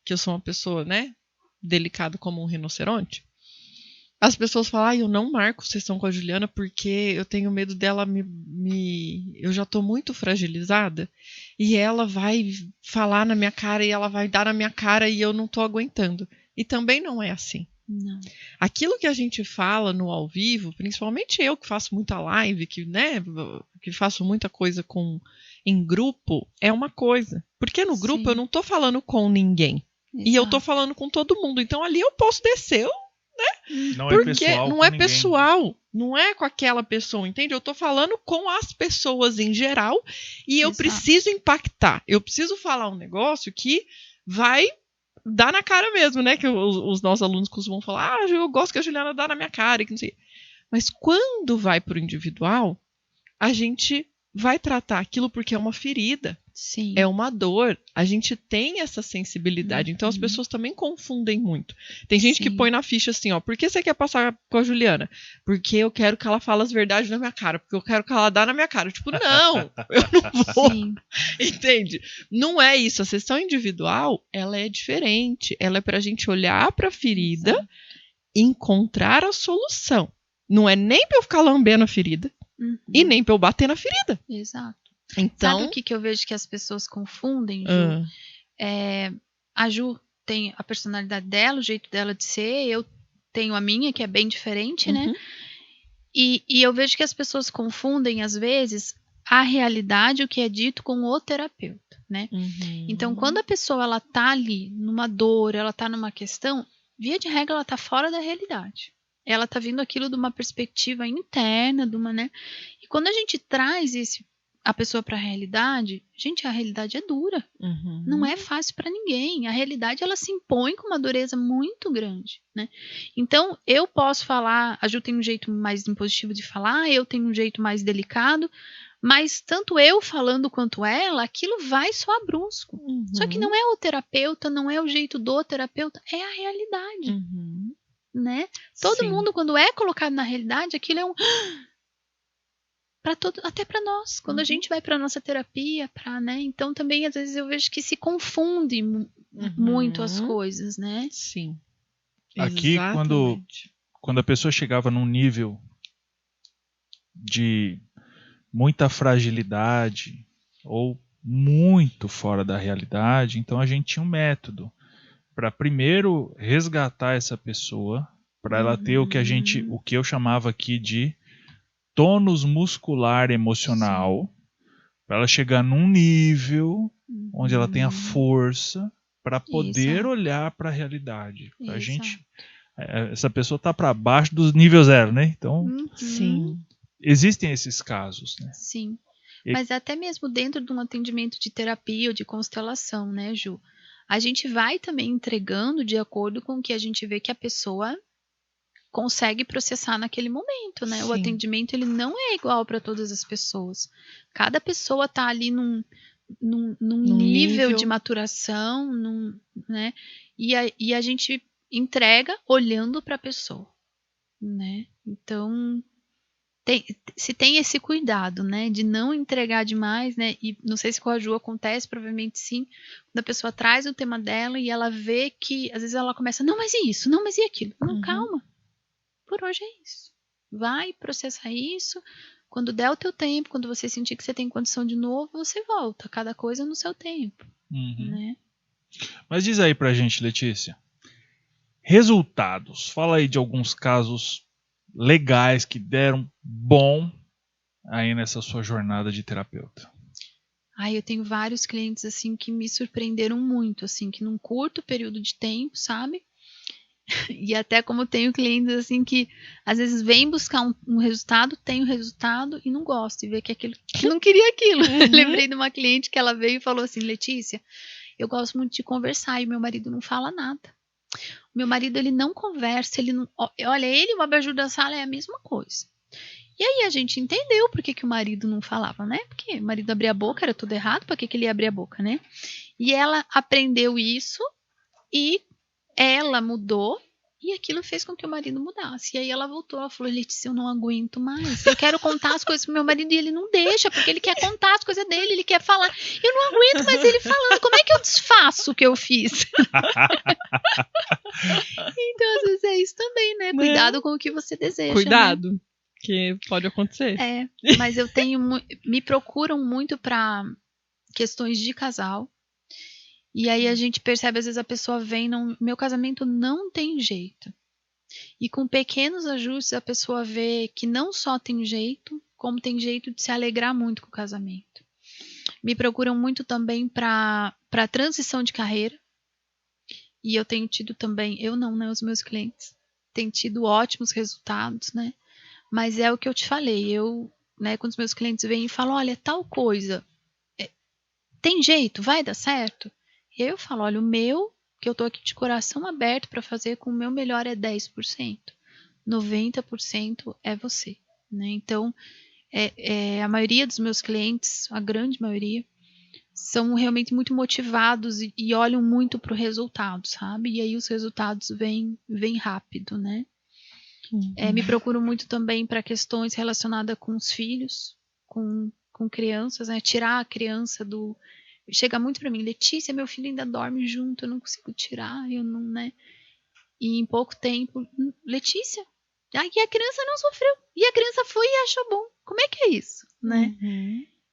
que eu sou uma pessoa, né, delicada como um rinoceronte, as pessoas falam, eu não marco sessão com a Juliana porque eu tenho medo dela eu já tô muito fragilizada e ela vai falar na minha cara e ela vai dar na minha cara e eu não tô aguentando. E também não é assim. Não. Aquilo que a gente fala no ao vivo, principalmente eu que faço muita live, que faço muita coisa em grupo, é uma coisa. Porque no grupo eu não tô falando com ninguém. Exato. E eu tô falando com todo mundo. Então ali eu posso descer, né? Não porque é pessoal. Não é pessoal. Não é com aquela pessoa, entende? Eu tô falando com as pessoas em geral e eu preciso impactar. Eu preciso falar um negócio que vai dar na cara mesmo, né? Que os nossos alunos costumam falar, eu gosto que a Juliana dá na minha cara, que não sei. Mas quando vai pro individual, a gente vai tratar aquilo porque é uma ferida. Sim. É uma dor. A gente tem essa sensibilidade. Então as pessoas também confundem muito. Tem gente que põe na ficha assim, ó, por que você quer passar com a Juliana? Porque eu quero que ela fale as verdades na minha cara. Porque eu quero que ela dá na minha cara. Tipo, não, eu não vou. Sim. Entende? Não é isso. A sessão individual, ela é diferente. Ela é pra gente olhar pra ferida, e encontrar a solução. Não é nem pra eu ficar lambendo a ferida e nem pra eu bater na ferida. Exato. Então, sabe o que eu vejo que as pessoas confundem, Ju? A Ju tem a personalidade dela, o jeito dela de ser, eu tenho a minha, que é bem diferente, né? E eu vejo que as pessoas confundem, às vezes, a realidade, o que é dito, com o terapeuta, né? Então, quando a pessoa ela tá ali numa dor, ela tá numa questão, via de regra, ela tá fora da realidade. Ela tá vindo aquilo de uma perspectiva interna, né? E quando a gente traz a pessoa para a realidade, gente, a realidade é dura. Não é fácil para ninguém. A realidade, ela se impõe com uma dureza muito grande, né? Então, eu posso falar, a Ju tem um jeito mais impositivo de falar, eu tenho um jeito mais delicado, mas tanto eu falando quanto ela, aquilo vai soar brusco. Só que não é o terapeuta, não é o jeito do terapeuta, é a realidade, né? Todo mundo, quando é colocado na realidade, aquilo é um... até para nós, quando a gente vai para nossa terapia, né? Então também às vezes eu vejo que se confunde muito as coisas, né? Sim. Aqui, quando a pessoa chegava num nível de muita fragilidade ou muito fora da realidade, então a gente tinha um método para primeiro resgatar essa pessoa, para ela ter o que eu chamava aqui de tônus muscular emocional, para ela chegar num nível onde ela tenha força para poder olhar para a realidade. A gente, essa pessoa está para baixo do nível 0, né? Então, existem esses casos, né? Sim. Mas até mesmo dentro de um atendimento de terapia ou de constelação, né, Ju? A gente vai também entregando de acordo com o que a gente vê que a pessoa consegue processar naquele momento, né? O atendimento, ele não é igual para todas as pessoas. Cada pessoa está ali num nível de maturação, né? E a gente entrega olhando para a pessoa, né? Então, se tem esse cuidado, né? De não entregar demais, né? E não sei se com a Ju acontece, provavelmente sim. Quando a pessoa traz o tema dela e ela vê que, às vezes ela começa, não, mas e isso? Não, mas e aquilo? Não, calma. Por hoje é isso. Vai processar isso. Quando der o teu tempo, quando você sentir que você tem condição de novo, você volta. Cada coisa no seu tempo. Né? Mas diz aí pra gente, Letícia. Resultados. Fala aí de alguns casos legais que deram bom aí nessa sua jornada de terapeuta. Eu tenho vários clientes, assim, que me surpreenderam muito, assim, que num curto período de tempo, sabe? E até como tenho clientes, assim, que às vezes vêm buscar um resultado, tem o resultado e não gosta, e vê que aquilo, que não queria aquilo. Lembrei de uma cliente que ela veio e falou assim: Letícia, eu gosto muito de conversar e meu marido não fala nada. Meu marido, ele não conversa, ele não... Olha, ele e o abajur da sala é a mesma coisa. E aí a gente entendeu por que o marido não falava, né? Porque o marido abria a boca, era tudo errado, por que ele ia abrir a boca, né? E ela aprendeu isso e ela mudou e aquilo fez com que o marido mudasse. E aí ela voltou, ela falou: Letícia, eu não aguento mais. Eu quero contar as coisas pro meu marido e ele não deixa, porque ele quer contar as coisas dele, ele quer falar. Eu não aguento mais ele falando. Como é que eu desfaço o que eu fiz? Então, às vezes é isso também, né? Cuidado com o que você deseja. Cuidado, né? Que pode acontecer. Mas eu tenho... Me procuram muito para questões de casal. E aí a gente percebe, às vezes a pessoa vem, meu casamento não tem jeito. E com pequenos ajustes a pessoa vê que não só tem jeito, como tem jeito de se alegrar muito com o casamento. Me procuram muito também para transição de carreira. E eu tenho tido também, eu não, né, os meus clientes, têm tido ótimos resultados, né? Mas é o que eu te falei, né, quando os meus clientes vêm e falam: olha, tal coisa, tem jeito, vai dar certo? E aí eu falo: olha, o meu, que eu tô aqui de coração aberto para fazer, com o meu melhor é 10%. 90% é você, né? Então, a maioria dos meus clientes, a grande maioria, são realmente muito motivados e olham muito pro resultado, sabe? E aí os resultados vêm rápido, né? Me procuram muito também para questões relacionadas com os filhos, com crianças, né? Tirar a criança do... Chega muito para mim: Letícia, meu filho ainda dorme junto, eu não consigo tirar, eu não, né? E em pouco tempo: Letícia, e a criança não sofreu, e a criança foi e achou bom. Como é que é isso, né?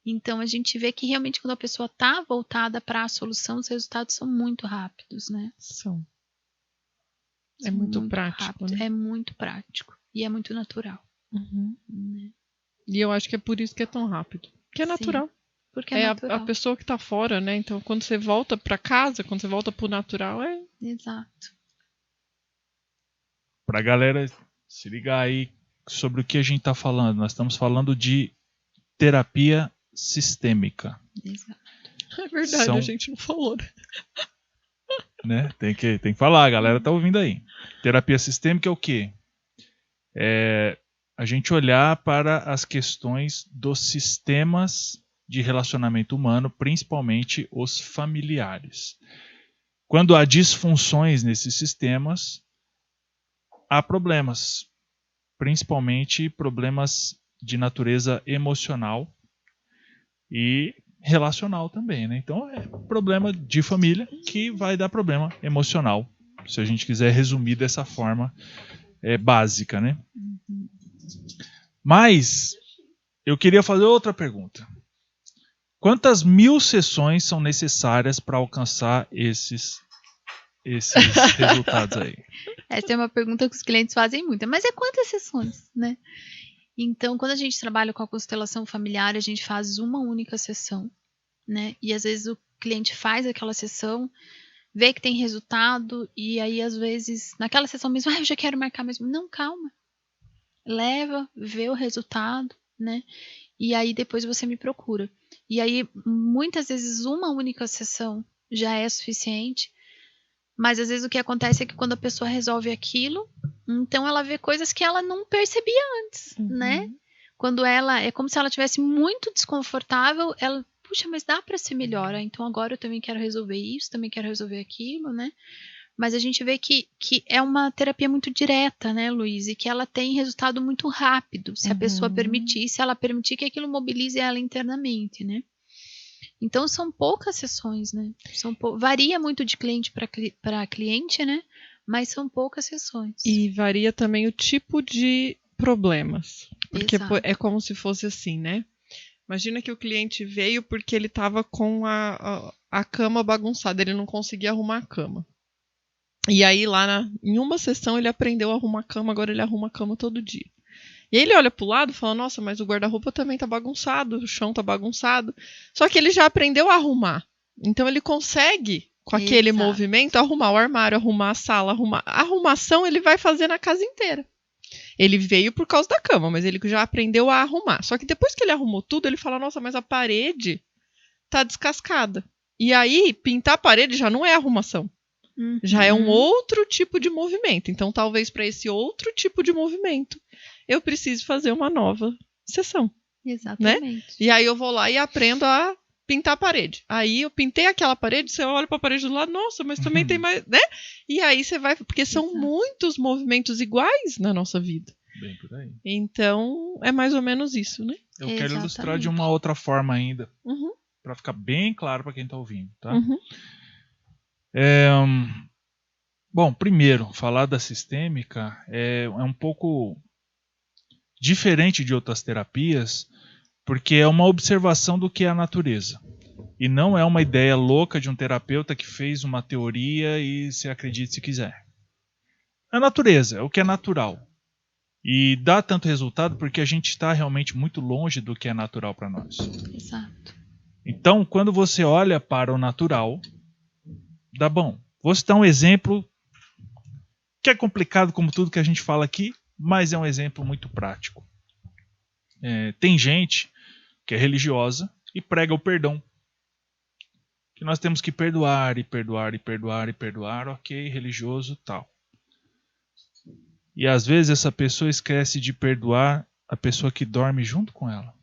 Então a gente vê que realmente quando a pessoa tá voltada para a solução, os resultados são muito rápidos, né? São. É muito prático, né? É muito prático e é muito natural. Né? E eu acho que é por isso que é tão rápido. Porque é natural. Porque é natural. A pessoa que tá fora, né? Então, quando você volta pra casa, quando você volta pro natural, Exato. Pra galera se ligar aí sobre o que a gente tá falando. Nós estamos falando de terapia sistêmica. Exato. É verdade, a gente não falou, né? Tem que falar, a galera tá ouvindo aí. Terapia sistêmica é o quê? É a gente olhar para as questões dos sistemas de relacionamento humano, principalmente os familiares. Quando há disfunções nesses sistemas, há problemas, principalmente problemas de natureza emocional e relacional também, né? Então é problema de família que vai dar problema emocional, se a gente quiser resumir dessa forma básica, né? Mas eu queria fazer outra pergunta. Quantas 1000 sessões são necessárias para alcançar esses resultados aí? Essa é uma pergunta que os clientes fazem muito. Mas quantas sessões, né? Então, quando a gente trabalha com a constelação familiar, a gente faz uma única sessão, né? E às vezes o cliente faz aquela sessão, vê que tem resultado, e aí às vezes, naquela sessão mesmo, eu já quero marcar mesmo. Não, calma. Leva, vê o resultado, né? E aí depois você me procura. E aí, muitas vezes, uma única sessão já é suficiente. Mas às vezes o que acontece é que quando a pessoa resolve aquilo, então ela vê coisas que ela não percebia antes, né? Quando ela, é como se ela estivesse muito desconfortável, ela, puxa, mas dá para ser melhor, então agora eu também quero resolver isso, também quero resolver aquilo, né? Mas a gente vê que é uma terapia muito direta, né, Luiz? E que ela tem resultado muito rápido, se a pessoa permitir, se ela permitir que aquilo mobilize ela internamente, né? Então são poucas sessões, né? Varia muito de cliente para cliente, né? Mas são poucas sessões. E varia também o tipo de problemas. Porque é como se fosse assim, né? Imagina que o cliente veio porque ele estava com a cama bagunçada, ele não conseguia arrumar a cama. E aí lá em uma sessão ele aprendeu a arrumar a cama, agora ele arruma a cama todo dia. E aí ele olha pro lado e fala, nossa, mas o guarda-roupa também tá bagunçado, o chão tá bagunçado. Só que ele já aprendeu a arrumar. Então ele consegue, com aquele movimento, arrumar o armário, arrumar a sala, arrumar. A arrumação ele vai fazer na casa inteira. Ele veio por causa da cama, mas ele já aprendeu a arrumar. Só que depois que ele arrumou tudo, ele fala, nossa, mas a parede tá descascada. E aí, pintar a parede já não é arrumação. Já é um outro tipo de movimento. Então, talvez para esse outro tipo de movimento, eu preciso fazer uma nova sessão. Exatamente. Né? E aí eu vou lá e aprendo a pintar a parede. Aí eu pintei aquela parede, você olha para a parede do lado, nossa, mas também tem mais, né? E aí você vai, porque são muitos movimentos iguais na nossa vida. Bem por aí. Então, é mais ou menos isso, né? Eu quero ilustrar de uma outra forma ainda, para ficar bem claro para quem está ouvindo, tá? Bom, primeiro, falar da sistêmica é um pouco diferente de outras terapias, porque é uma observação do que é a natureza. E não é uma ideia louca de um terapeuta que fez uma teoria e se acredite se quiser. É a natureza, é o que é natural. E dá tanto resultado porque a gente está realmente muito longe do que é natural para nós. Exato. Então, quando você olha para o natural, dá bom. Vou citar um exemplo que é complicado como tudo que a gente fala aqui, mas é um exemplo muito prático. Tem gente que é religiosa e prega o perdão. Que nós temos que perdoar, e perdoar, e perdoar, e perdoar, ok, religioso, tal. E às vezes essa pessoa esquece de perdoar a pessoa que dorme junto com ela.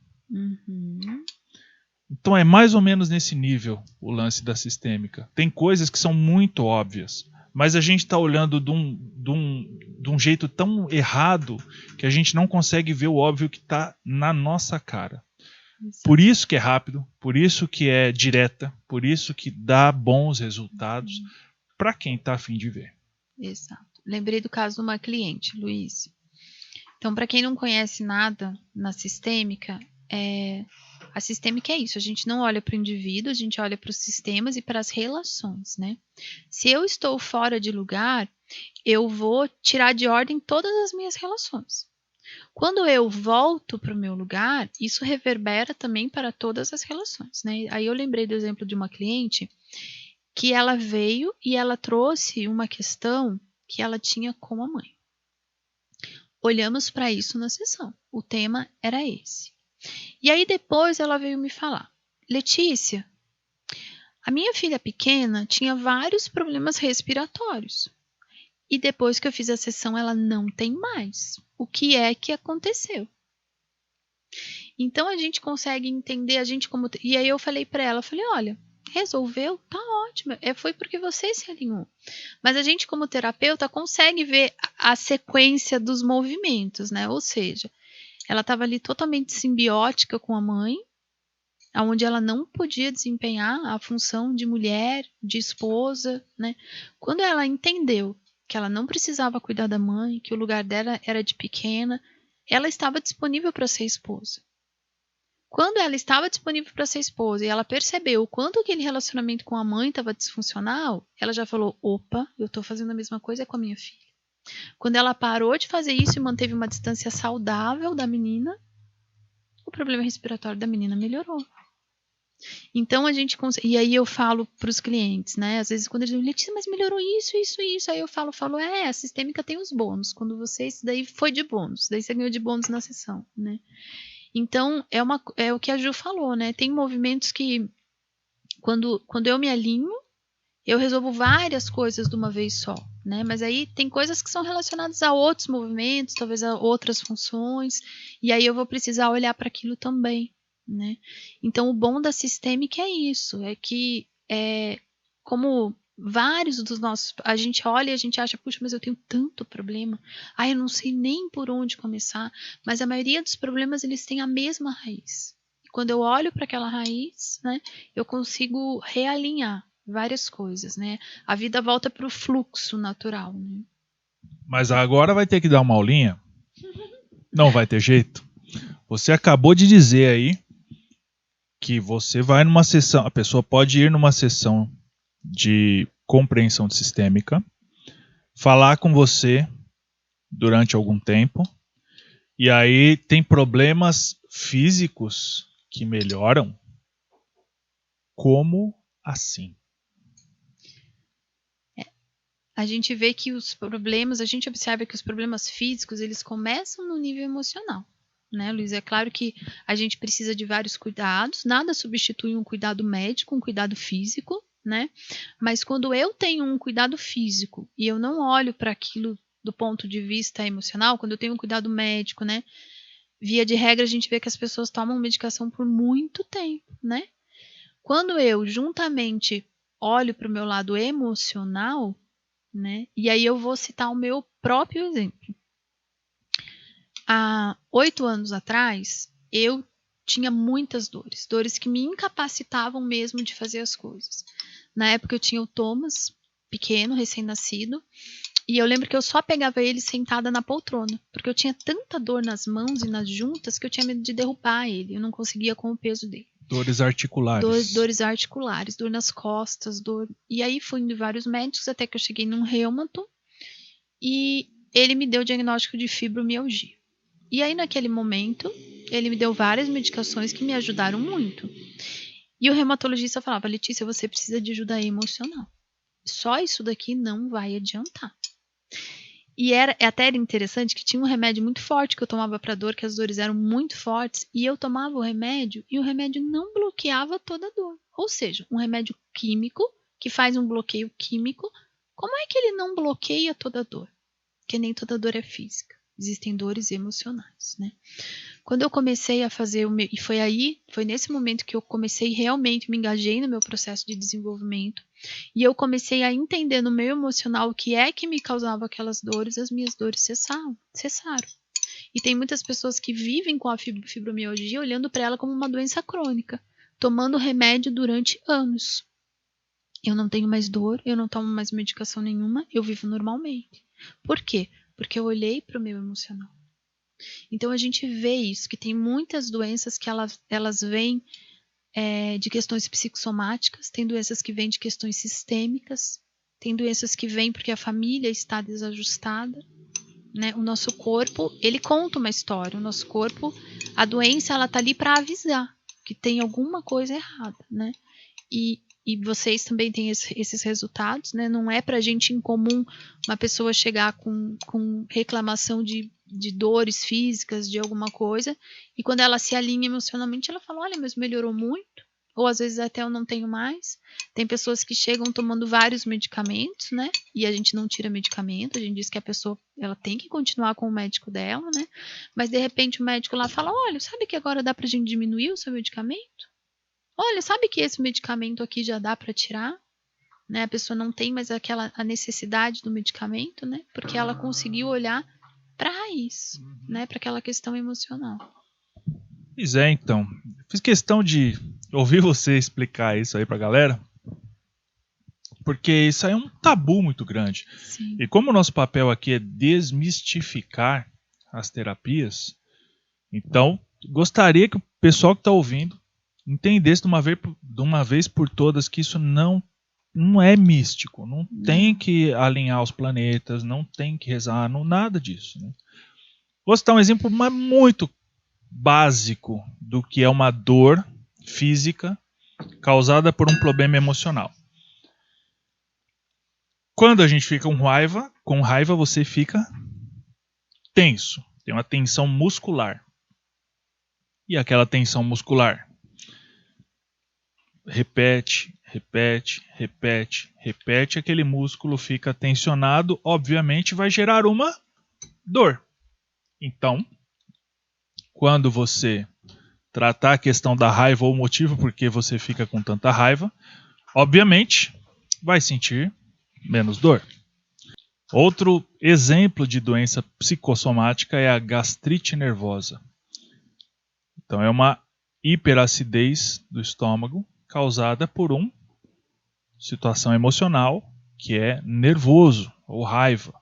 Então é mais ou menos nesse nível o lance da sistêmica. Tem coisas que são muito óbvias, mas a gente está olhando de um jeito tão errado que a gente não consegue ver o óbvio que está na nossa cara. Exato. Por isso que é rápido, por isso que é direta, por isso que dá bons resultados para quem está a fim de ver. Exato. Lembrei do caso de uma cliente, Luiz. Então, para quem não conhece nada na sistêmica, a sistêmica é isso. A gente não olha para o indivíduo, a gente olha para os sistemas e para as relações, né? Se eu estou fora de lugar, eu vou tirar de ordem todas as minhas relações. Quando eu volto para o meu lugar, isso reverbera também para todas as relações, né? Aí eu lembrei do exemplo de uma cliente que ela veio e ela trouxe uma questão que ela tinha com a mãe. Olhamos para isso na sessão. O tema era esse. E aí depois ela veio me falar, Letícia, a minha filha pequena tinha vários problemas respiratórios. E depois que eu fiz a sessão, ela não tem mais. O que é que aconteceu? Então a gente consegue entender, E aí eu falei para ela, olha, resolveu? Tá ótimo. Foi porque você se alinhou. Mas a gente, como terapeuta, consegue ver a sequência dos movimentos, né? Ou seja, ela estava ali totalmente simbiótica com a mãe, onde ela não podia desempenhar a função de mulher, de esposa, né? Quando ela entendeu que ela não precisava cuidar da mãe, que o lugar dela era de pequena, ela estava disponível para ser esposa. Quando ela estava disponível para ser esposa e ela percebeu o quanto aquele relacionamento com a mãe estava disfuncional, ela já falou, opa, eu estou fazendo a mesma coisa com a minha filha. Quando ela parou de fazer isso e manteve uma distância saudável da menina, o problema respiratório da menina melhorou. Então a gente consegue. E aí eu falo para os clientes, né? Às vezes quando eles dizem, Letícia, mas melhorou isso. Aí eu falo, a sistêmica tem os bônus. Quando isso daí foi de bônus, daí você ganhou de bônus na sessão, né? Então é o que a Ju falou, né? Tem movimentos que quando eu me alinho, eu resolvo várias coisas de uma vez só, né? Mas aí tem coisas que são relacionadas a outros movimentos, talvez a outras funções, e aí eu vou precisar olhar para aquilo também, né? Então o bom da sistêmica é isso, é que como vários dos nossos, a gente olha e a gente acha, puxa, mas eu tenho tanto problema, eu não sei nem por onde começar, mas a maioria dos problemas eles têm a mesma raiz. E quando eu olho para aquela raiz, né, eu consigo realinhar várias coisas, né? A vida volta para o fluxo natural, né? Mas agora vai ter que dar uma aulinha? Não vai ter jeito. Você acabou de dizer aí que você vai numa sessão, a pessoa pode ir numa sessão de compreensão sistêmica falar com você durante algum tempo, e aí tem problemas físicos que melhoram? Como assim? A gente vê que a gente observa que os problemas físicos, eles começam no nível emocional, né, Luiz? É claro que a gente precisa de vários cuidados, nada substitui um cuidado médico, um cuidado físico, né? Mas quando eu tenho um cuidado físico e eu não olho para aquilo do ponto de vista emocional, quando eu tenho um cuidado médico, né? Via de regra, a gente vê que as pessoas tomam medicação por muito tempo, né? Quando eu, juntamente, olho para o meu lado emocional, né? E aí eu vou citar o meu próprio exemplo. Há 8 anos atrás, eu tinha muitas dores que me incapacitavam mesmo de fazer as coisas. Na época eu tinha o Thomas, pequeno, recém-nascido, e eu lembro que eu só pegava ele sentada na poltrona, porque eu tinha tanta dor nas mãos e nas juntas que eu tinha medo de derrubar ele, eu não conseguia com o peso dele. Dores articulares. Dores articulares, dor nas costas, dor... E aí fui em vários médicos até que eu cheguei num reumato e ele me deu o diagnóstico de fibromialgia. E aí naquele momento ele me deu várias medicações que me ajudaram muito. E o reumatologista falava: Letícia, você precisa de ajuda emocional. Só isso daqui não vai adiantar. E até era interessante que tinha um remédio muito forte que eu tomava para dor, que as dores eram muito fortes, e eu tomava o remédio e o remédio não bloqueava toda a dor. Ou seja, um remédio químico que faz um bloqueio químico, como é que ele não bloqueia toda a dor? Porque nem toda dor é física. Existem dores emocionais, né? Quando eu comecei a fazer e foi nesse momento que eu comecei realmente, me engajei no meu processo de desenvolvimento, e eu comecei a entender no meu emocional o que é que me causava aquelas dores, as minhas dores cessaram. E tem muitas pessoas que vivem com a fibromialgia olhando para ela como uma doença crônica, tomando remédio durante anos. Eu não tenho mais dor, eu não tomo mais medicação nenhuma, eu vivo normalmente. Por quê? Porque eu olhei para o meu emocional. Então a gente vê isso, que tem muitas doenças que elas vêm de questões psicossomáticas, tem doenças que vêm de questões sistêmicas, tem doenças que vêm porque a família está desajustada, né? O nosso corpo, ele conta uma história, o nosso corpo, a doença, ela está ali para avisar que tem alguma coisa errada, né? E vocês também têm esses resultados, né? Não é para gente incomum uma pessoa chegar com reclamação de dores físicas, de alguma coisa, e quando ela se alinha emocionalmente, ela fala: olha, mas melhorou muito, ou às vezes até eu não tenho mais. Tem pessoas que chegam tomando vários medicamentos, né? E a gente não tira medicamento, a gente diz que a pessoa ela tem que continuar com o médico dela, né? Mas de repente o médico lá fala: olha, sabe que agora dá pra gente diminuir o seu medicamento? Olha, sabe que esse medicamento aqui já dá para tirar? Né? A pessoa não tem mais a necessidade do medicamento, né? Porque ela conseguiu olhar para a raiz, né? Para aquela questão emocional. Pois é, então. Fiz questão de ouvir você explicar isso aí pra galera, porque isso aí é um tabu muito grande. Sim. E como o nosso papel aqui é desmistificar as terapias, então gostaria que o pessoal que está ouvindo entendesse de uma vez por todas que isso não é místico, não tem que alinhar os planetas, não tem que rezar, não, nada disso, né? Vou citar um exemplo muito básico do que é uma dor física causada por um problema emocional. Quando a gente fica com raiva você fica tenso, tem uma tensão muscular. E aquela tensão muscular repete, aquele músculo fica tensionado, obviamente vai gerar uma dor. Então, quando você tratar a questão da raiva ou o motivo por que você fica com tanta raiva, obviamente vai sentir menos dor. Outro exemplo de doença psicossomática é a gastrite nervosa. Então é uma hiperacidez do estômago causada por uma situação emocional que é nervoso ou raiva.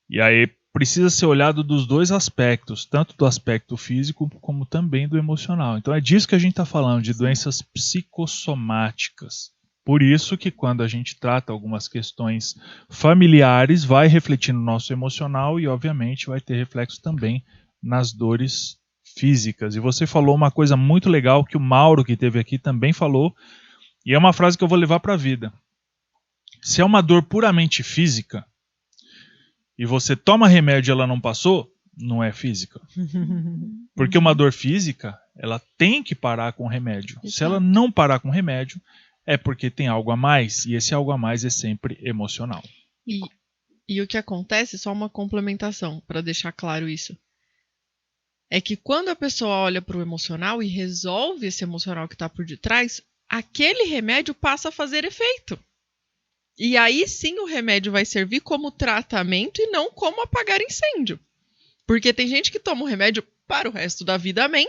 E aí precisa ser olhado dos dois aspectos, tanto do aspecto físico como também do emocional. Então é disso que a gente está falando, de doenças psicossomáticas. Por isso que quando a gente trata algumas questões familiares, vai refletir no nosso emocional e, obviamente, vai ter reflexo também nas dores físicas. E você falou uma coisa muito legal que o Mauro, que esteve aqui, também falou, e é uma frase que eu vou levar para a vida. Se é uma dor puramente física e você toma remédio e ela não passou, não é física. Porque uma dor física, ela tem que parar com o remédio. Exato. Se ela não parar com o remédio, é porque tem algo a mais, e esse algo a mais é sempre emocional. E o que acontece, só uma complementação, para deixar claro isso, é que quando a pessoa olha para o emocional e resolve esse emocional que está por detrás, aquele remédio passa a fazer efeito. E aí sim o remédio vai servir como tratamento e não como apagar incêndio. Porque tem gente que toma o remédio para o resto da vida, amém.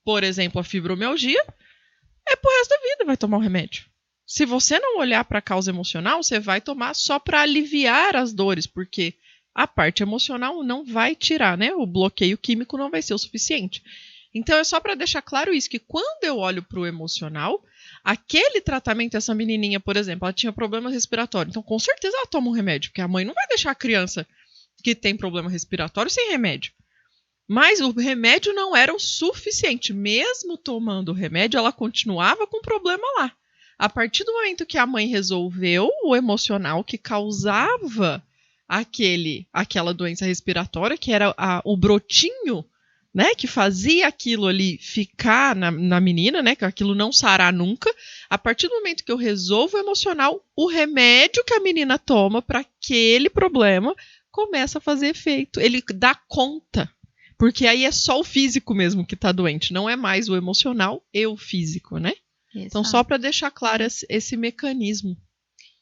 Por exemplo, a fibromialgia, é pro resto da vida vai tomar o remédio. Se você não olhar para a causa emocional, você vai tomar só para aliviar as dores, porque a parte emocional não vai tirar, né? O bloqueio químico não vai ser o suficiente. Então é só para deixar claro isso, que quando eu olho para o emocional, aquele tratamento, essa menininha, por exemplo, ela tinha problema respiratório, então com certeza ela toma um remédio, porque a mãe não vai deixar a criança que tem problema respiratório sem remédio. Mas o remédio não era o suficiente. Mesmo tomando o remédio, ela continuava com o problema lá. A partir do momento que a mãe resolveu o emocional que causava aquela doença respiratória, que era o brotinho, né, que fazia aquilo ali ficar na menina, né, que aquilo não sarar nunca. A partir do momento que eu resolvo o emocional, o remédio que a menina toma para aquele problema começa a fazer efeito. Ele dá conta. Porque aí é só o físico mesmo que está doente, não é mais o emocional e o físico, né? Exato. Então, só para deixar claro esse mecanismo.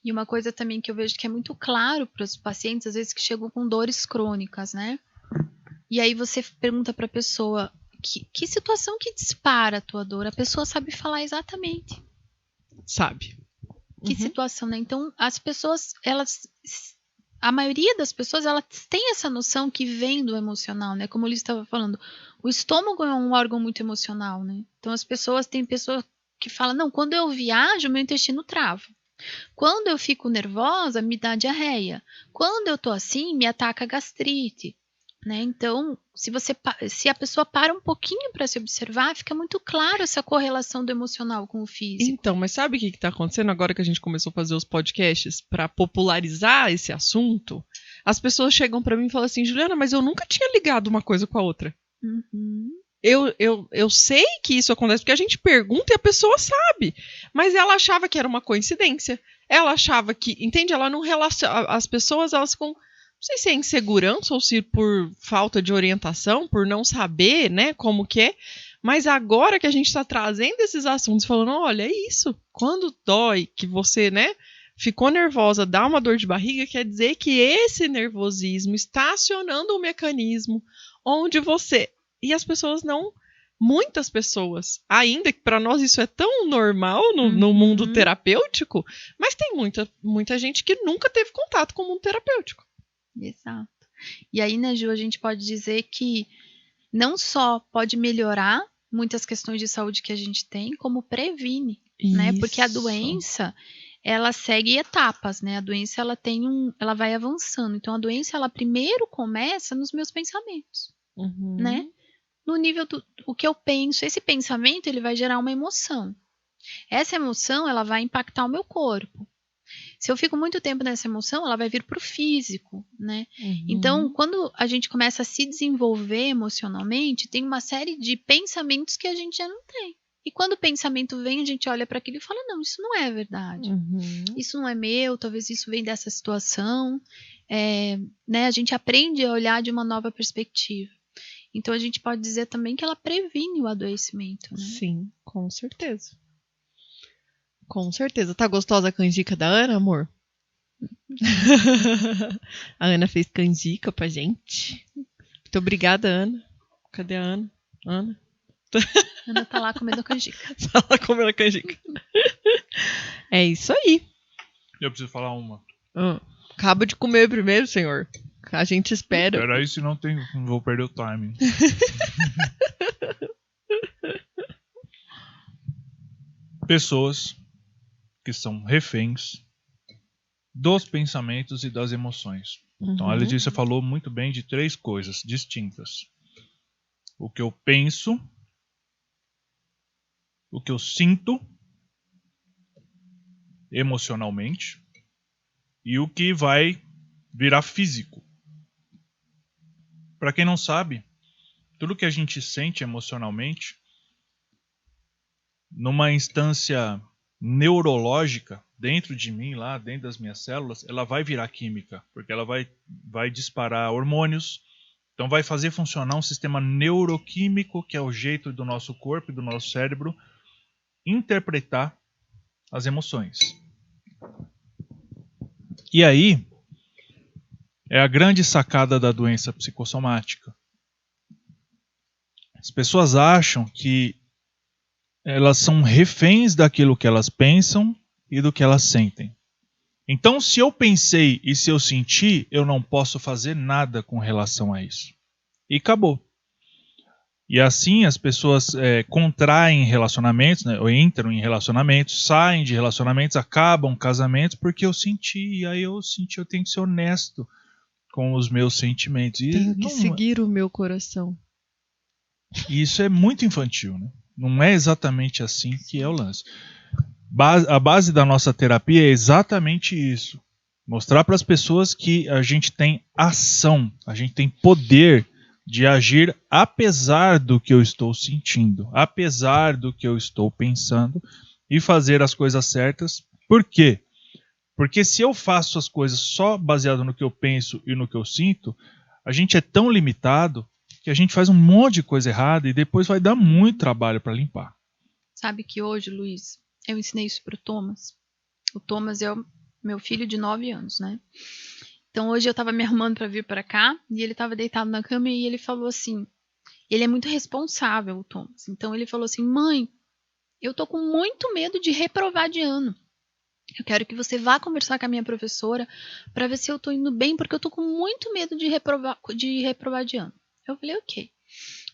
E uma coisa também que eu vejo que é muito claro para os pacientes, às vezes que chegam com dores crônicas, né? E aí você pergunta para a pessoa, que situação que dispara a tua dor? A pessoa sabe falar exatamente. Sabe. Que situação, né? Então, as pessoas, a maioria das pessoas, elas têm essa noção que vem do emocional, né? Como o Luiz estava falando, o estômago é um órgão muito emocional, né? Então, tem pessoas que falam, não, quando eu viajo, meu intestino trava. Quando eu fico nervosa, me dá diarreia. Quando eu tô assim, me ataca gastrite, né? Então, se a pessoa para um pouquinho para se observar, fica muito claro essa correlação do emocional com o físico. Então, mas sabe o que está acontecendo agora que a gente começou a fazer os podcasts para popularizar esse assunto? As pessoas chegam para mim e falam assim, Juliana, mas eu nunca tinha ligado uma coisa com a outra. Eu sei que isso acontece porque a gente pergunta e a pessoa sabe, mas ela achava que era uma coincidência. Ela achava que, entende? Ela não relaciona. As pessoas, elas ficam, não sei se é insegurança ou se por falta de orientação, por não saber, né, como que é. Mas agora que a gente está trazendo esses assuntos, falando, olha, é isso. Quando dói, que você, né, ficou nervosa, dá uma dor de barriga, quer dizer que esse nervosismo está acionando um mecanismo onde você... E as pessoas não... Muitas pessoas, ainda que para nós isso é tão normal no mundo terapêutico, mas tem muita gente que nunca teve contato com o mundo terapêutico. Exato. E aí, né, Ju, a gente pode dizer que não só pode melhorar muitas questões de saúde que a gente tem, como previne, né? Porque a doença, ela segue etapas, né? A doença, ela vai avançando. Então, a doença, ela primeiro começa nos meus pensamentos, né? No nível do que eu penso. Esse pensamento, ele vai gerar uma emoção. Essa emoção, ela vai impactar o meu corpo. Se eu fico muito tempo nessa emoção, ela vai vir para o físico, né? Então, quando a gente começa a se desenvolver emocionalmente, tem uma série de pensamentos que a gente já não tem. E quando o pensamento vem, a gente olha para aquilo e fala, não, isso não é verdade. Isso não é meu, talvez isso venha dessa situação. Né? A gente aprende a olhar de uma nova perspectiva. Então, a gente pode dizer também que ela previne o adoecimento, né? Sim, com certeza. Com certeza. Tá gostosa a canjica da Ana, amor? A Ana fez canjica pra gente. Muito obrigada, Ana. Cadê a Ana? Ana tá lá comendo canjica. Tá lá comendo canjica. É isso aí. Eu preciso falar uma. Acaba de comer primeiro, senhor. A gente espera. Espera aí, senão não vou perder o timing. Pessoas que são reféns dos pensamentos e das emoções. Então a Letícia falou muito bem de 3 coisas distintas. O que eu penso, o que eu sinto emocionalmente e o que vai virar físico. Para quem não sabe, tudo que a gente sente emocionalmente, numa instância neurológica, dentro de mim, lá dentro das minhas células, ela vai virar química, porque ela vai disparar hormônios, então vai fazer funcionar um sistema neuroquímico, que é o jeito do nosso corpo e do nosso cérebro interpretar as emoções. E aí, é a grande sacada da doença psicossomática. As pessoas acham que elas são reféns daquilo que elas pensam e do que elas sentem. Então, se eu pensei e se eu senti, eu não posso fazer nada com relação a isso. E acabou. E assim as pessoas contraem relacionamentos, né, ou entram em relacionamentos, saem de relacionamentos, acabam casamentos, porque eu senti, e aí eu tenho que ser honesto com os meus sentimentos. E tenho que seguir o meu coração. E isso é muito infantil, né? Não é exatamente assim que é o lance. A base da nossa terapia é exatamente isso. Mostrar para as pessoas que a gente tem ação, a gente tem poder de agir apesar do que eu estou sentindo, apesar do que eu estou pensando e fazer as coisas certas. Por quê? Porque se eu faço as coisas só baseado no que eu penso e no que eu sinto, a gente é tão limitado que a gente faz um monte de coisa errada e depois vai dar muito trabalho para limpar. Sabe que hoje, Luiz, eu ensinei isso pro Thomas. O Thomas é o meu filho de 9 anos, né? Então hoje eu tava me arrumando para vir para cá e ele tava deitado na cama e ele falou assim, ele é muito responsável, o Thomas. Então ele falou assim, mãe, eu tô com muito medo de reprovar de ano. Eu quero que você vá conversar com a minha professora para ver se eu tô indo bem, porque eu tô com muito medo de reprovar de ano. Eu falei, ok.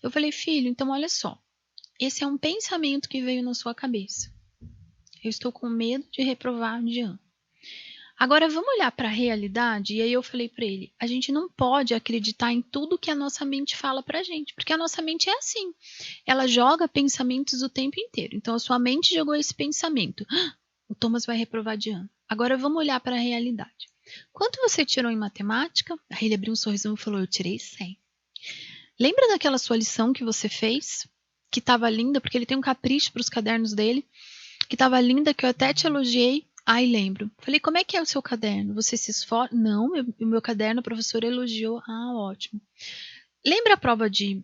Eu falei, filho, então olha só. Esse é um pensamento que veio na sua cabeça. Eu estou com medo de reprovar de ano. Agora vamos olhar para a realidade? E aí eu falei para ele, a gente não pode acreditar em tudo que a nossa mente fala pra gente, porque a nossa mente é assim. Ela joga pensamentos o tempo inteiro. Então a sua mente jogou esse pensamento. O Thomas vai reprovar de ano. Agora vamos olhar para a realidade. Quanto você tirou em matemática? Aí ele abriu um sorrisão e falou, eu tirei 100. Lembra daquela sua lição que você fez? Que estava linda, porque ele tem um capricho para os cadernos dele. Que estava linda, que eu até te elogiei. Ai, lembro. Falei, como é que é o seu caderno? Você se esforça? Não, o meu caderno a professora elogiou. Ah, ótimo. Lembra a prova de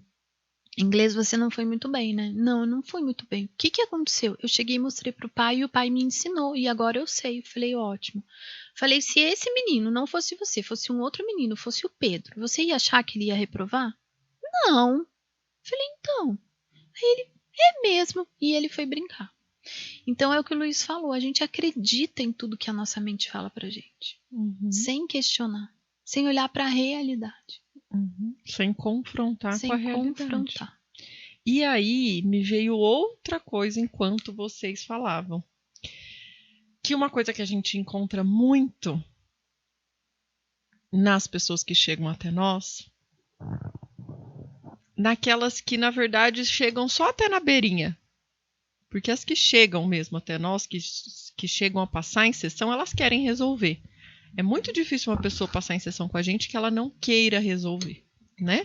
inglês? Você não foi muito bem, né? Não, eu não fui muito bem. O que aconteceu? Eu cheguei e mostrei pro pai e o pai me ensinou. E agora eu sei. Falei, ótimo. Falei, se esse menino não fosse você, fosse um outro menino, fosse o Pedro, você ia achar que ele ia reprovar? Não. Falei, então. Aí ele, é mesmo. E ele foi brincar. Então é o que o Luiz falou, a gente acredita em tudo que a nossa mente fala pra gente, sem questionar, sem olhar pra realidade. Sem confrontar com a realidade. E aí me veio outra coisa enquanto vocês falavam. Que uma coisa que a gente encontra muito nas pessoas que chegam até nós, naquelas que na verdade chegam só até na beirinha. Porque as que chegam mesmo até nós, que chegam a passar em sessão, elas querem resolver. É muito difícil uma pessoa passar em sessão com a gente que ela não queira resolver, né?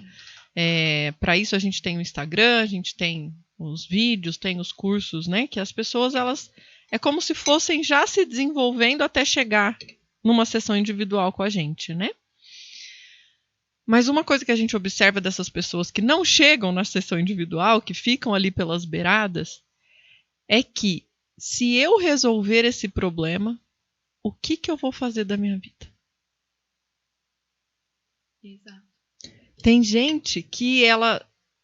Para isso a gente tem o Instagram, a gente tem os vídeos, tem os cursos, né? Que as pessoas, elas é como se fossem já se desenvolvendo até chegar numa sessão individual com a gente, né? Mas uma coisa que a gente observa dessas pessoas que não chegam na sessão individual, que ficam ali pelas beiradas, é que se eu resolver esse problema, o que eu vou fazer da minha vida? Exato. Tem gente que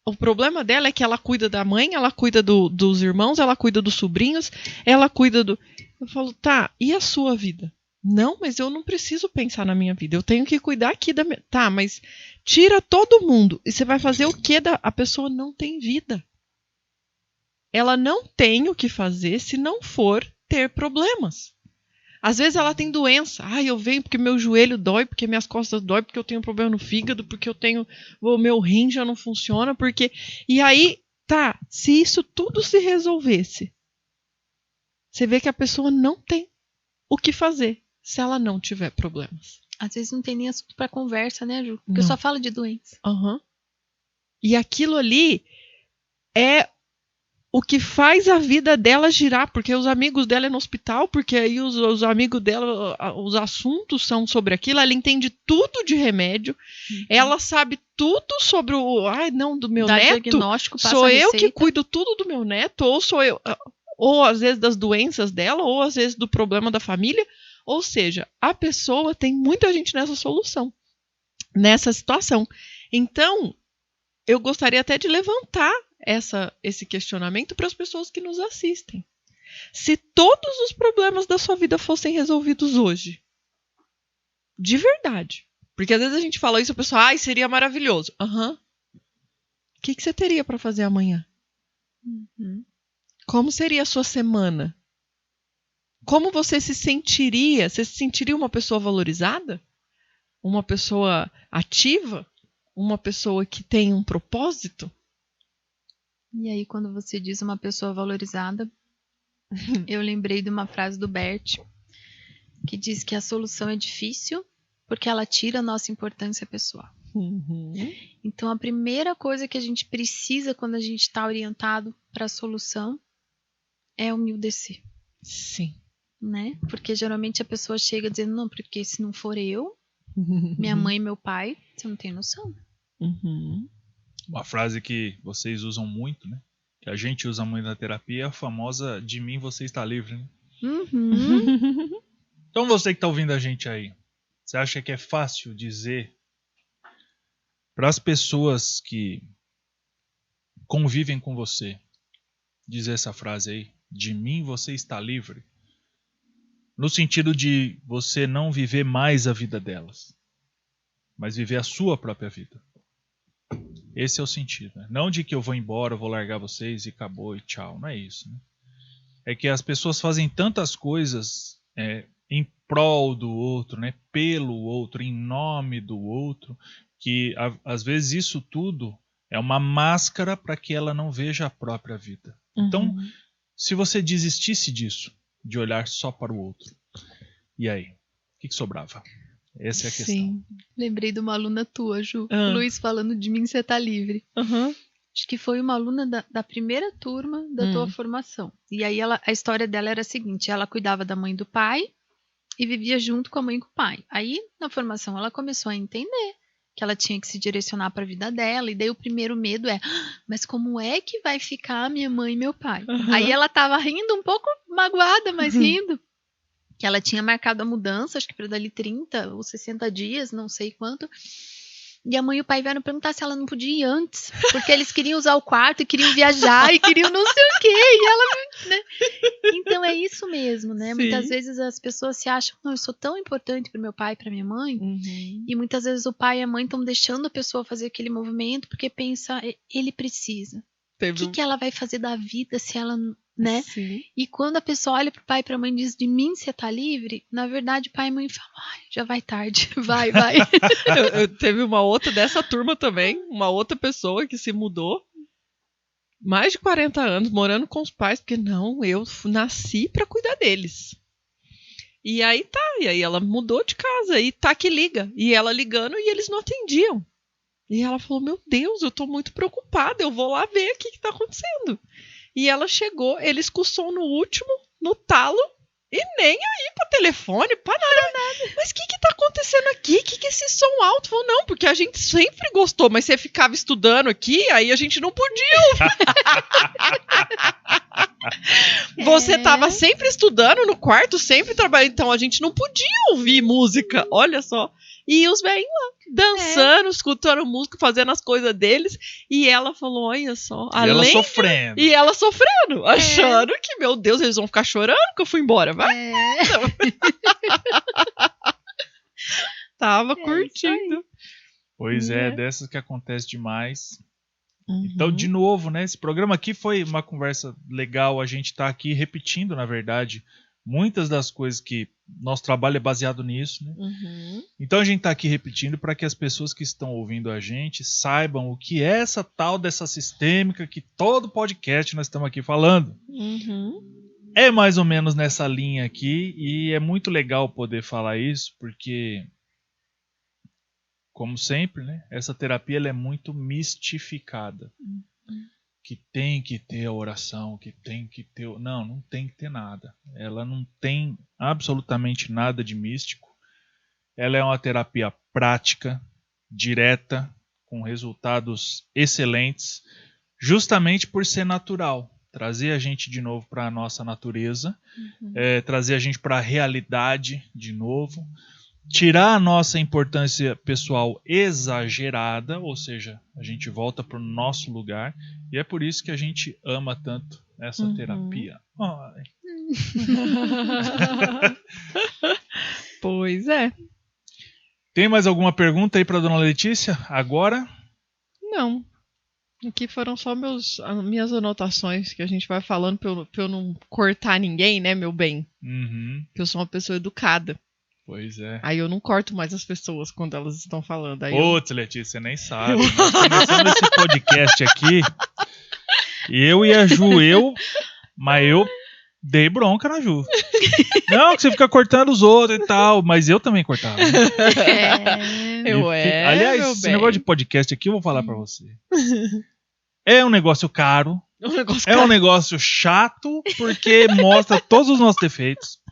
o problema dela é que ela cuida da mãe, ela cuida dos irmãos, ela cuida dos sobrinhos, ela cuida do... Eu falo, tá, e a sua vida? Não, mas eu não preciso pensar na minha vida, eu tenho que cuidar aqui da minha... Tá, mas tira todo mundo, e você vai fazer o quê? A pessoa não tem vida. Ela não tem o que fazer se não for ter problemas. Às vezes ela tem doença. Eu venho porque meu joelho dói, porque minhas costas dói, porque eu tenho problema no fígado, porque o meu rim já não funciona, porque... E aí, se isso tudo se resolvesse, você vê que a pessoa não tem o que fazer se ela não tiver problemas. Às vezes não tem nem assunto para conversa, né, Ju? Porque Não. só fala de doença. E aquilo ali é o que faz a vida dela girar, porque os amigos dela é no hospital, porque aí os amigos dela, os assuntos são sobre aquilo, ela entende tudo de remédio, ela sabe tudo sobre do meu Dá neto, diagnóstico, passa sou eu receita. que cuido tudo do meu neto, ou sou eu, ou às vezes das doenças dela, ou às vezes do problema da família, ou seja, a pessoa tem muita gente nessa situação. Então, eu gostaria até de levantar esse questionamento para as pessoas que nos assistem. Se todos os problemas da sua vida fossem resolvidos hoje, de verdade, porque às vezes a gente fala isso e a pessoa, seria maravilhoso. O que você teria para fazer amanhã? Como seria a sua semana? Como você se sentiria? Você se sentiria uma pessoa valorizada? Uma pessoa ativa? Uma pessoa que tem um propósito? E aí, quando você diz uma pessoa valorizada, eu lembrei de uma frase do Bert, que diz que a solução é difícil porque ela tira a nossa importância pessoal. Então, a primeira coisa que a gente precisa quando a gente está orientado para a solução é humildecer. Sim. Né? Porque geralmente a pessoa chega dizendo, não, porque se não for eu, minha mãe e meu pai, você não tem noção. Uma frase que vocês usam muito, né? Que a gente usa muito na terapia, é a famosa de mim você está livre, né? Então você que está ouvindo a gente aí, você acha que é fácil dizer para as pessoas que convivem com você, dizer essa frase aí, de mim você está livre? No sentido de você não viver mais a vida delas, mas viver a sua própria vida. Esse é o sentido, né? Não de que eu vou embora, eu vou largar vocês e acabou e tchau. Não é isso, né? É que as pessoas fazem tantas coisas em prol do outro, né? Pelo outro, em nome do outro, que às vezes isso tudo é uma máscara para que ela não veja a própria vida. Então, se você desistisse disso, de olhar só para o outro, e aí? O que sobrava? Essa é a questão. Sim. Lembrei de uma aluna tua, Ju. Luiz falando de mim, você tá livre. Acho que foi uma aluna da primeira turma da tua formação. E aí a história dela era a seguinte, ela cuidava da mãe e do pai e vivia junto com a mãe e com o pai. Aí, na formação, ela começou a entender que ela tinha que se direcionar para a vida dela. E daí o primeiro medo mas como é que vai ficar minha mãe e meu pai? Aí ela tava rindo, um pouco magoada, mas rindo. Que ela tinha marcado a mudança, acho que para dali 30 ou 60 dias, não sei quanto. E a mãe e o pai vieram perguntar se ela não podia ir antes, porque eles queriam usar o quarto e queriam viajar e queriam não sei o quê. E ela, né? Então é isso mesmo, né? Sim. Muitas vezes as pessoas se acham, não, eu sou tão importante para meu pai e para minha mãe. E muitas vezes o pai e a mãe estão deixando a pessoa fazer aquele movimento porque pensa, ele precisa. O que ela vai fazer da vida se ela... Né? Sim. E quando a pessoa olha pro pai e pra mãe e diz, de mim você tá livre? Na verdade, pai e mãe falam, já vai tarde, vai. eu teve uma outra dessa turma também, uma outra pessoa que se mudou, mais de 40 anos, morando com os pais, porque não, eu nasci pra cuidar deles. E aí ela mudou de casa, e que liga, e ela ligando e eles não atendiam. E ela falou, meu Deus, eu tô muito preocupada, eu vou lá ver o que tá acontecendo. E ela chegou, ele escutou no último, no talo, e nem aí pra telefone, pra nada. Mas o que tá acontecendo aqui? O que é esse som alto? Falou, não, porque a gente sempre gostou, mas você ficava estudando aqui, aí a gente não podia ouvir. Você tava sempre estudando no quarto, sempre trabalhando, então a gente não podia ouvir música, olha só. E os velhinhos lá, dançando, escutando música, fazendo as coisas deles. E ela falou, olha só. E ela sofrendo. E ela sofrendo, achando que, meu Deus, eles vão ficar chorando que eu fui embora. Vai. Tava curtindo. Pois dessas que acontece demais. Então, de novo, né? Esse programa aqui foi uma conversa legal. A gente está aqui repetindo, na verdade, muitas das coisas que nosso trabalho é baseado nisso, né? Então a gente está aqui repetindo para que as pessoas que estão ouvindo a gente saibam o que é essa tal dessa sistêmica que todo podcast nós estamos aqui falando. É mais ou menos nessa linha aqui e é muito legal poder falar isso porque, como sempre, né, essa terapia ela é muito mistificada. Que tem que ter a oração, que tem que ter... Não tem que ter nada. Ela não tem absolutamente nada de místico. Ela é uma terapia prática, direta, com resultados excelentes, justamente por ser natural. Trazer a gente de novo para a nossa natureza, trazer a gente para a realidade de novo, tirar a nossa importância pessoal exagerada, ou seja, a gente volta para o nosso lugar, e é por isso que a gente ama tanto essa terapia. Pois é. Tem mais alguma pergunta aí para dona Letícia? Agora? Não. Aqui foram só minhas anotações que a gente vai falando pra eu não cortar ninguém, né, meu bem? Que eu sou uma pessoa educada. Pois é. Aí eu não corto mais as pessoas quando elas estão falando. Putz, Letícia, você nem sabe. Nós começamos esse podcast aqui e eu e a Ju, mas eu dei bronca na Ju. Não, que você fica cortando os outros e tal, mas eu também cortava. Aliás, esse negócio de podcast aqui eu vou falar pra você. É um negócio caro. É um negócio chato, porque mostra todos os nossos defeitos.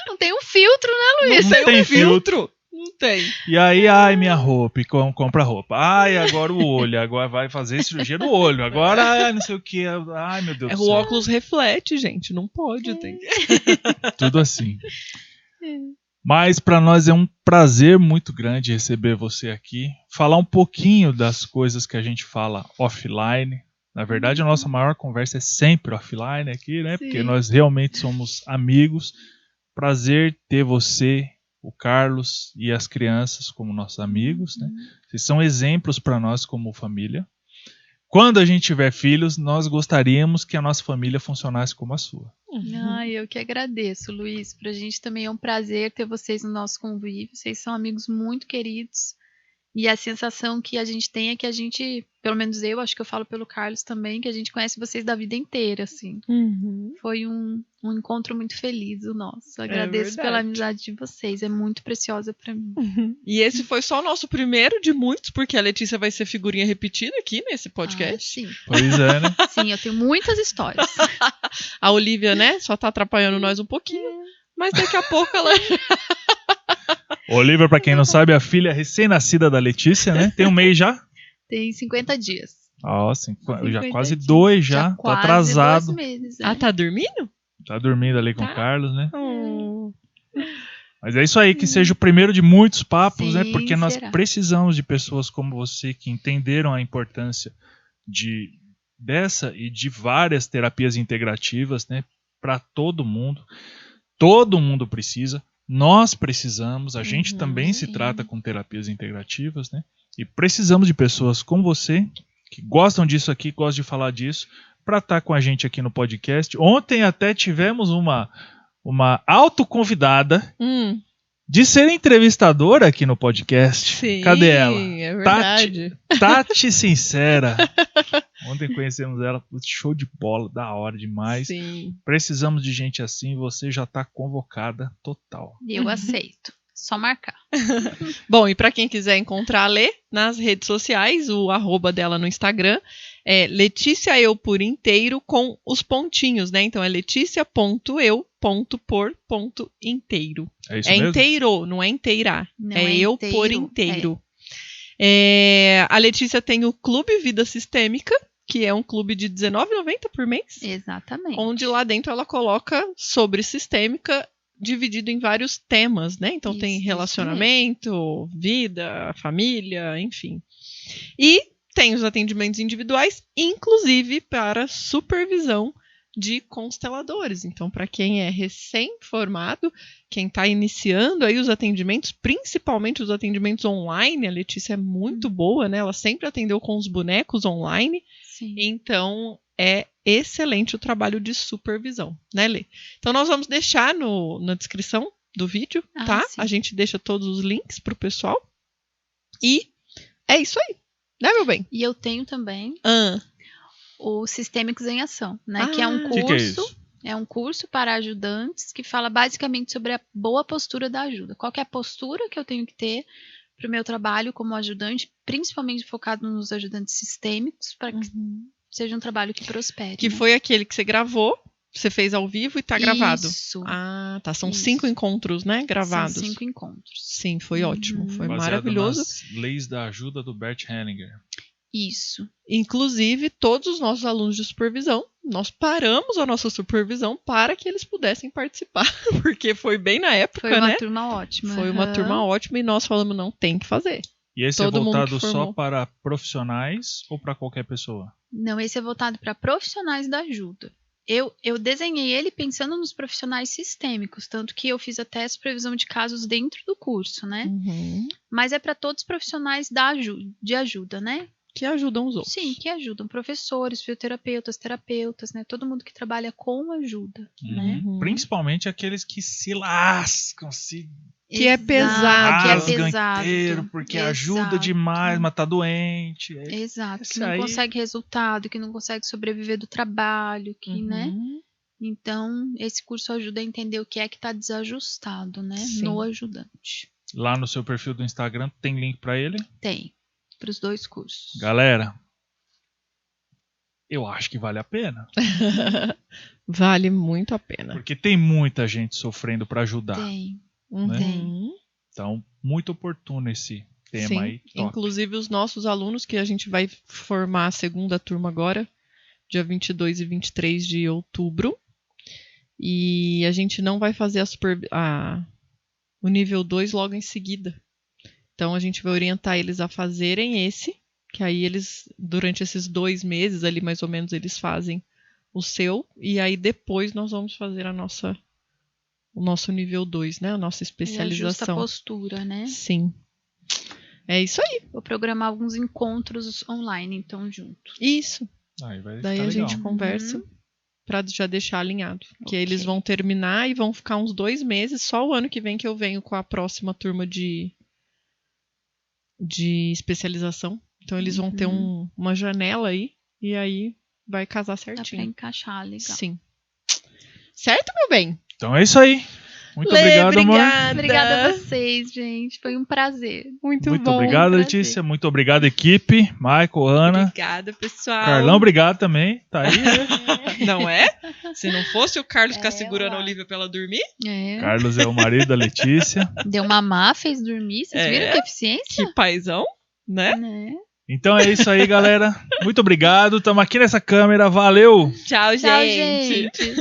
Não tem um filtro, né, Luiz? Não tem filtro. Não tem. E aí, minha roupa, e compra roupa. Agora o olho, agora vai fazer cirurgia no olho. Agora, não sei o que. Ai, meu Deus do céu. O óculos reflete, gente. Não pode. Tem. Tudo assim. Mas para nós é um prazer muito grande receber você aqui. Falar um pouquinho das coisas que a gente fala offline. Na verdade, a nossa maior conversa é sempre offline aqui, né? Sim. Porque nós realmente somos amigos. Prazer ter você, o Carlos e as crianças como nossos amigos, né? Vocês são exemplos para nós como família. Quando a gente tiver filhos, nós gostaríamos que a nossa família funcionasse como a sua. Eu que agradeço, Luiz. Pra gente também é um prazer ter vocês no nosso convívio. Vocês são amigos muito queridos. E a sensação que a gente tem é que a gente, pelo menos eu, acho que eu falo pelo Carlos também, que a gente conhece vocês da vida inteira, assim. Foi um encontro muito feliz o nosso. Agradeço pela amizade de vocês, é muito preciosa pra mim. E esse foi só o nosso primeiro de muitos, porque a Letícia vai ser figurinha repetida aqui nesse podcast. Sim. Pois é, né? Sim, eu tenho muitas histórias. A Olivia, né, só tá atrapalhando nós um pouquinho, mas daqui a pouco ela... Olivia, pra quem não sabe, é a filha recém-nascida da Letícia, né? Tem um mês já? Tem 50 dias. Nossa, já quase 2 já. Tô atrasado. 2 meses, tá dormindo? Tá dormindo ali com o Carlos, né? Mas é isso aí, que seja o primeiro de muitos papos, né? Porque nós precisamos de pessoas como você que entenderam a importância dessa e de várias terapias integrativas, né? Para todo mundo. Todo mundo precisa. Nós precisamos, a gente também se trata com terapias integrativas, né? E precisamos de pessoas como você, que gostam disso aqui, gostam de falar disso, para estar com a gente aqui no podcast. Ontem até tivemos uma autoconvidada de ser entrevistadora aqui no podcast. Sim, cadê ela? É verdade. Tati Sincera. Ontem conhecemos ela, show de bola, da hora demais. Sim. Precisamos de gente assim, você já está convocada total. Eu aceito, só marcar. Bom, e para quem quiser encontrar a Lê nas redes sociais, o @ dela no Instagram é Letícia Eu por inteiro com os pontinhos, né? Então é leticia.eu.por.inteiro. É isso mesmo? Inteiro, não é inteirar. Não, é eu inteiro, por inteiro. A Letícia tem o Clube Vida Sistêmica, que é um clube de R$19,90 por mês. Exatamente. Onde lá dentro ela coloca sobre sistêmica dividido em vários temas, né? Então tem relacionamento, vida, família, enfim. E tem os atendimentos individuais, inclusive para supervisão de consteladores. Então, para quem é recém-formado, quem está iniciando aí os atendimentos, principalmente os atendimentos online, a Letícia é muito boa, né? Ela sempre atendeu com os bonecos online. Sim. Então, é excelente o trabalho de supervisão, né, Lê? Então, nós vamos deixar na descrição do vídeo, tá? Sim. A gente deixa todos os links pro pessoal. E é isso aí, né, meu bem? E eu tenho também o Sistêmicos em Ação, né? Que é um Que é curso. isso? É um curso para ajudantes que fala basicamente sobre a boa postura da ajuda. Qual que é a postura que eu tenho que ter para o meu trabalho como ajudante, principalmente focado nos ajudantes sistêmicos, para que seja um trabalho que prospere. Que né? foi aquele que você gravou, você fez ao vivo e tá gravado. Isso. Ah, tá. São Isso. 5 encontros, né? Gravados. São 5 encontros. Sim, foi ótimo. Foi Baseado maravilhoso. nas leis da ajuda do Bert Hellinger. Isso. Inclusive, todos os nossos alunos de supervisão, nós paramos a nossa supervisão para que eles pudessem participar, porque foi bem na época, Foi uma né? turma ótima. Foi uma aham. turma ótima e nós falamos, não, tem que fazer. E esse Todo é mundo voltado que só formou. para profissionais ou para qualquer pessoa? Não, esse é voltado para profissionais da ajuda. Eu desenhei ele pensando nos profissionais sistêmicos, tanto que eu fiz até essa previsão de casos dentro do curso, né? Mas é para todos os profissionais de ajuda, né? Que ajudam os outros. Sim, que ajudam professores, fisioterapeutas, terapeutas, né? Todo mundo que trabalha com ajuda, né? Principalmente aqueles que se lascam, Que é Exato, pesado. que é rasgam pesado. inteiro, porque ajuda Exato. demais, mas tá doente. Exato, Isso que não aí- consegue resultado, que não consegue sobreviver do trabalho, que, né? Então, esse curso ajuda a entender o que é que tá desajustado, né? Sim. No ajudante. Lá no seu perfil do Instagram tem link para ele? Tem, para os 2 cursos. Galera, eu acho que vale a pena. Vale muito a pena. Porque tem muita gente sofrendo para ajudar. Tem. Uhum. Então, muito oportuno esse tema Sim. aí. Top. Inclusive os nossos alunos, que a gente vai formar a segunda turma agora, dia 22 e 23 de outubro. E a gente não vai fazer o nível 2 logo em seguida. Então a gente vai orientar eles a fazerem esse, que aí eles, durante esses 2 meses ali mais ou menos, eles fazem o seu, e aí depois nós vamos fazer o nosso nível 2, né? A nossa E ajusta a especialização. postura, né? Sim. É isso aí. Vou programar alguns encontros online, então, junto. Isso. Aí vai Daí ficar a legal. gente conversa pra já deixar alinhado. Que Ok. eles vão terminar e vão ficar uns 2 meses. Só o ano que vem que eu venho com a próxima turma de especialização. Então eles vão ter uma janela aí. E aí vai casar Dá pra certinho. encaixar, legal. Sim. Certo, meu bem? Então é isso aí. Muito Lê, obrigado, amor. Obrigada a vocês, gente. Foi um prazer. Muito Muito bom. obrigado, prazer. Letícia. Muito obrigado, equipe. Michael, Ana. Obrigada, pessoal. Carlão, obrigado também. Tá aí, né? Não é? Se não fosse o Carlos ficar É, segurando a ué. Olivia pra ela dormir, É. Carlos é o marido da Letícia. Deu mamar, fez dormir. Vocês É. viram que eficiência? que paizão, né? Né? Então é isso aí, galera. Muito obrigado. Tamo aqui nessa câmera. Valeu! Tchau, Tchau, gente.